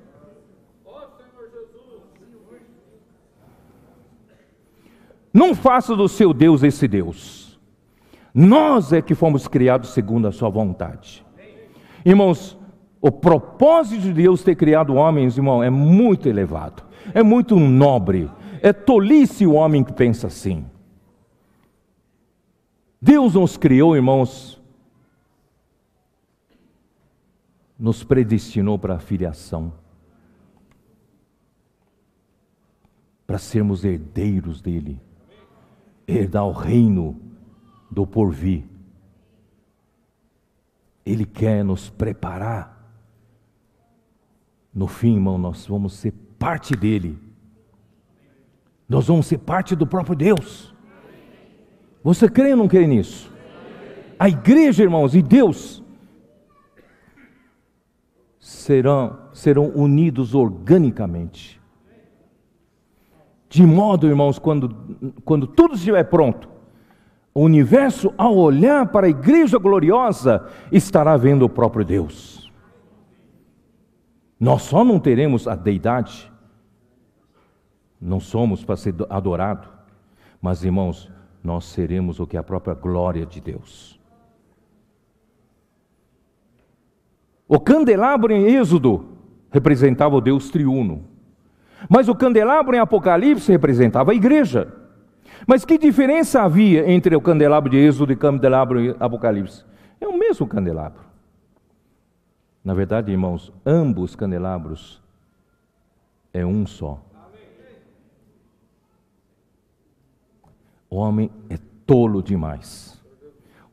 S1: Não faça do seu Deus esse Deus. Nós é que fomos criados segundo a sua vontade. Irmãos, o propósito de Deus ter criado homens, irmão, é muito elevado, é muito nobre. É tolice o homem que pensa assim. Deus nos criou, irmãos, nos predestinou para a filiação, para sermos herdeiros dele, herdar o reino do porvir. Ele quer nos preparar. No fim, irmão, nós vamos ser parte dele. Nós vamos ser parte do próprio Deus. Você crê ou não crê nisso? A igreja, irmãos, e Deus serão unidos organicamente. De modo, irmãos, quando tudo estiver pronto, o universo, ao olhar para a igreja gloriosa, estará vendo o próprio Deus. Nós só não teremos a deidade, não somos para ser adorado, mas, irmãos, nós seremos o que é a própria glória de Deus. O candelabro em Êxodo representava o Deus triuno, mas o candelabro em Apocalipse representava a igreja. Mas que diferença havia entre o candelabro de Êxodo e o candelabro em Apocalipse? É o mesmo candelabro. Na verdade, irmãos, ambos candelabros é um só. O homem é tolo demais.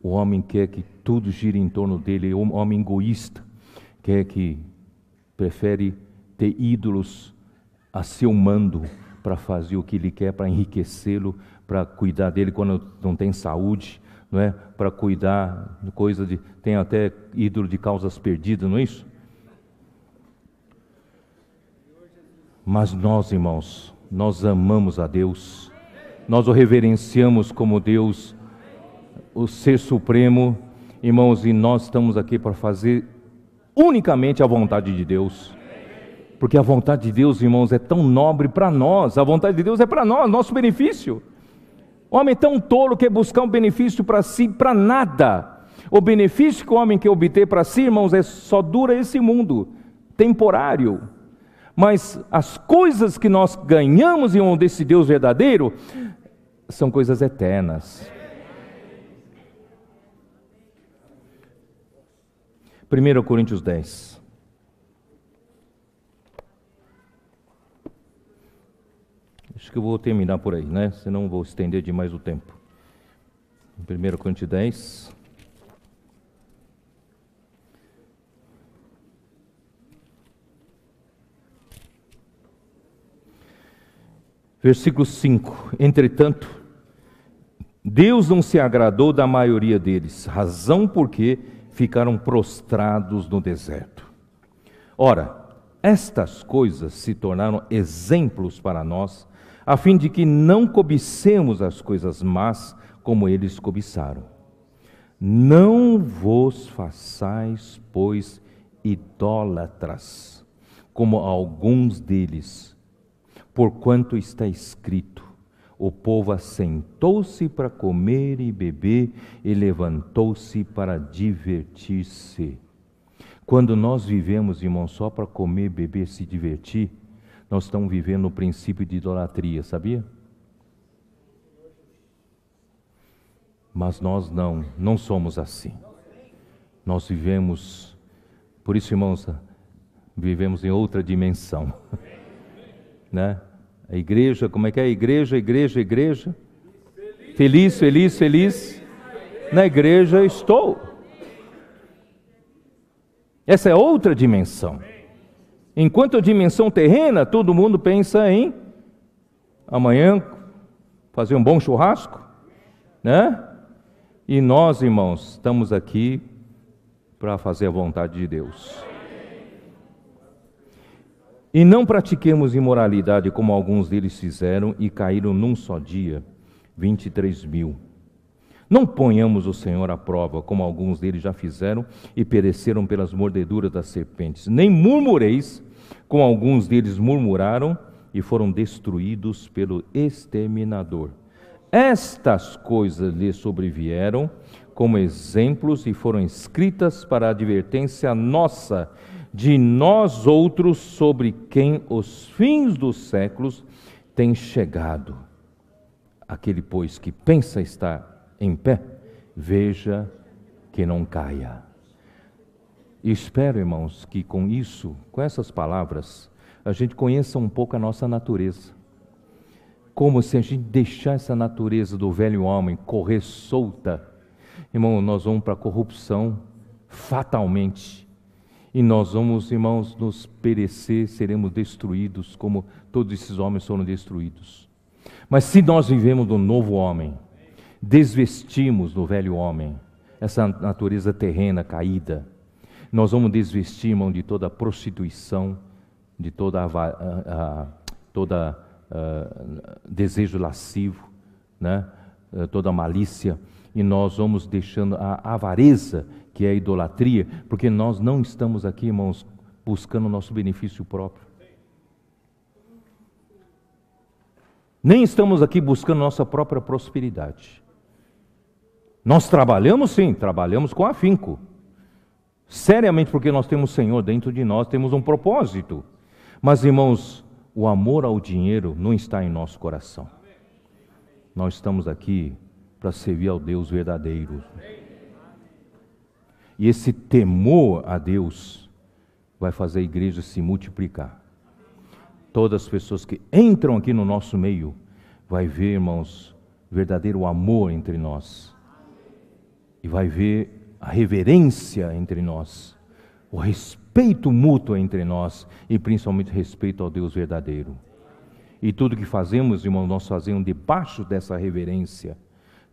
S1: O homem quer que tudo gire em torno dele. O homem egoísta prefere ter ídolos a seu mando para fazer o que ele quer, para enriquecê-lo, para cuidar dele quando não tem saúde, não é? Para cuidar de coisa de... Tem até ídolo de causas perdidas, não é isso? Mas nós, irmãos, nós amamos a Deus, nós o reverenciamos como Deus, o Ser Supremo, irmãos, e nós estamos aqui para fazer unicamente a vontade de Deus. Porque a vontade de Deus, irmãos, é tão nobre para nós. A vontade de Deus é para nós, nosso benefício. O homem é tão tolo que quer buscar um benefício para si, para nada. O benefício que o homem quer obter para si, irmãos, só dura esse mundo, temporário. Mas as coisas que nós ganhamos em um desse Deus verdadeiro, são coisas eternas. 1 Coríntios 10. Acho que eu vou terminar por aí, né? Senão vou estender demais o tempo. 1 Coríntios 10. Versículo 5. Entretanto, Deus não se agradou da maioria deles, razão porque ficaram prostrados no deserto. Ora, estas coisas se tornaram exemplos para nós, a fim de que não cobicemos as coisas más como eles cobiçaram. Não vos façais, pois, idólatras, como alguns deles, porquanto está escrito: o povo assentou-se para comer e beber e levantou-se para divertir-se. Quando nós vivemos, irmão, só para comer, beber, se divertir, nós estamos vivendo o princípio de idolatria, sabia? Mas nós não somos assim. Nós vivemos, por isso, irmãos, vivemos em outra dimensão. Né? A igreja, como é que é? Igreja. Feliz. Na igreja estou. Essa é outra dimensão. Enquanto a dimensão terrena, todo mundo pensa em amanhã fazer um bom churrasco, né? E nós, irmãos, estamos aqui para fazer a vontade de Deus. E não pratiquemos imoralidade como alguns deles fizeram e caíram num só dia, 23.000. Não ponhamos o Senhor à prova, como alguns deles já fizeram e pereceram pelas mordeduras das serpentes. Nem murmureis, como alguns deles murmuraram e foram destruídos pelo exterminador. Estas coisas lhes sobrevieram como exemplos e foram escritas para a advertência nossa, de nós outros, sobre quem os fins dos séculos têm chegado. Aquele, pois, que pensa estar em pé, veja que não caia. E espero, irmãos, que com isso, com essas palavras, a gente conheça um pouco a nossa natureza. Como se a gente deixar essa natureza do velho homem correr solta, irmão, nós vamos para a corrupção fatalmente. E nós vamos, irmãos, nos perecer, seremos destruídos, como todos esses homens foram destruídos. Mas se nós vivemos do novo homem, desvestimos do velho homem, essa natureza terrena caída, nós vamos desvestir, irmão, de toda a prostituição, de toda desejo lascivo, né? Toda a malícia, e nós vamos deixando a avareza, que é a idolatria, porque nós não estamos aqui, irmãos, buscando o nosso benefício próprio. Nem estamos aqui buscando nossa própria prosperidade. Nós trabalhamos sim, trabalhamos com afinco. Seriamente, porque nós temos o Senhor dentro de nós, temos um propósito. Mas, irmãos, o amor ao dinheiro não está em nosso coração. Nós estamos aqui para servir ao Deus verdadeiro. E esse temor a Deus vai fazer a igreja se multiplicar. Todas as pessoas que entram aqui no nosso meio vai ver, irmãos, verdadeiro amor entre nós. E vai ver a reverência entre nós, o respeito mútuo entre nós e principalmente respeito ao Deus verdadeiro. E tudo que fazemos, irmãos, nós fazemos debaixo dessa reverência,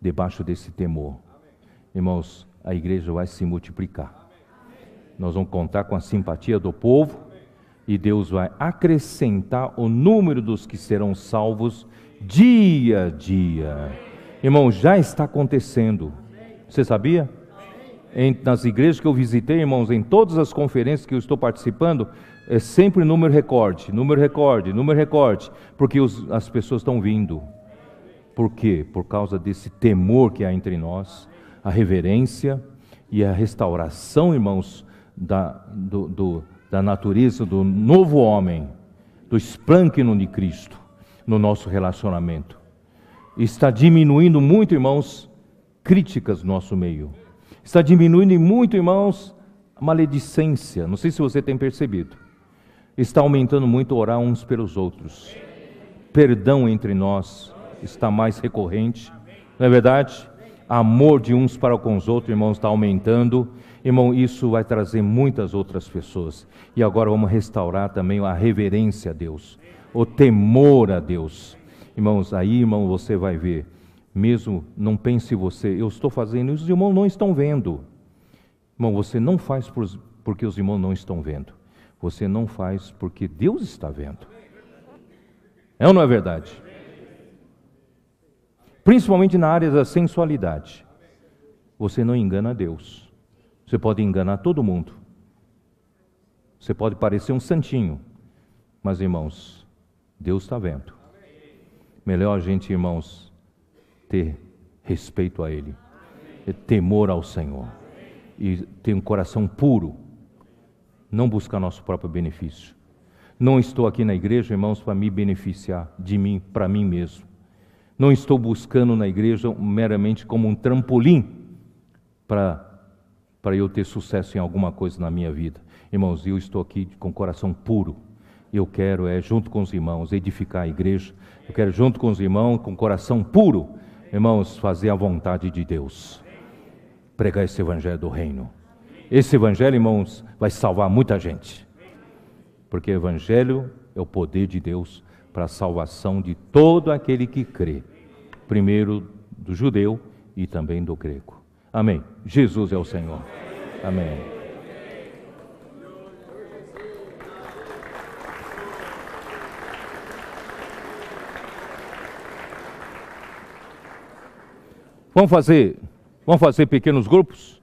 S1: debaixo desse temor. Irmãos, a igreja vai se multiplicar. Nós vamos contar com a simpatia do povo e Deus vai acrescentar o número dos que serão salvos dia a dia. Irmão, já está acontecendo. Você sabia? Nas igrejas que eu visitei, irmãos, em todas as conferências que eu estou participando, é sempre número recorde, número recorde, número recorde, porque as pessoas estão vindo. Por quê? Por causa desse temor que há entre nós, a reverência e a restauração, irmãos, da natureza do novo homem, do esplêndido de Cristo no nosso relacionamento. Está diminuindo muito, irmãos, críticas no nosso meio. Está diminuindo muito, irmãos, a maledicência. Não sei se você tem percebido. Está aumentando muito orar uns pelos outros. Perdão entre nós está mais recorrente. Não é verdade? Amor de uns para com os outros, irmãos, está aumentando. Irmão, isso vai trazer muitas outras pessoas. E agora vamos restaurar também a reverência a Deus. O temor a Deus. Irmãos, aí, irmão, você vai ver. Mesmo, não pense você, eu estou fazendo isso, os irmãos não estão vendo. Irmão, você não faz porque os irmãos não estão vendo. Você não faz porque Deus está vendo. É ou não é verdade? Principalmente na área da sensualidade. Você não engana Deus. Você pode enganar todo mundo. Você pode parecer um santinho. Mas, irmãos, Deus está vendo. Melhor a gente, irmãos, ter respeito a Ele, ter temor ao Senhor e ter um coração puro, não buscar nosso próprio benefício. Não estou aqui na igreja, irmãos, para me beneficiar de mim, para mim mesmo. Não estou buscando na igreja meramente como um trampolim para eu ter sucesso em alguma coisa na minha vida. Irmãos, eu estou aqui com o coração puro. Eu quero, junto com os irmãos, edificar a igreja. Eu quero, junto com os irmãos, com o coração puro, irmãos, fazer a vontade de Deus. Pregar esse evangelho do reino. Esse evangelho, irmãos, vai salvar muita gente. Porque o evangelho é o poder de Deus para a salvação de todo aquele que crê. Primeiro do judeu e também do grego. Amém. Jesus é o Senhor. Amém. Vamos fazer pequenos grupos?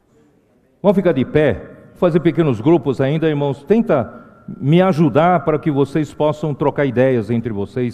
S1: Vamos ficar de pé, fazer pequenos grupos ainda, irmãos. Tenta me ajudar para que vocês possam trocar ideias entre vocês.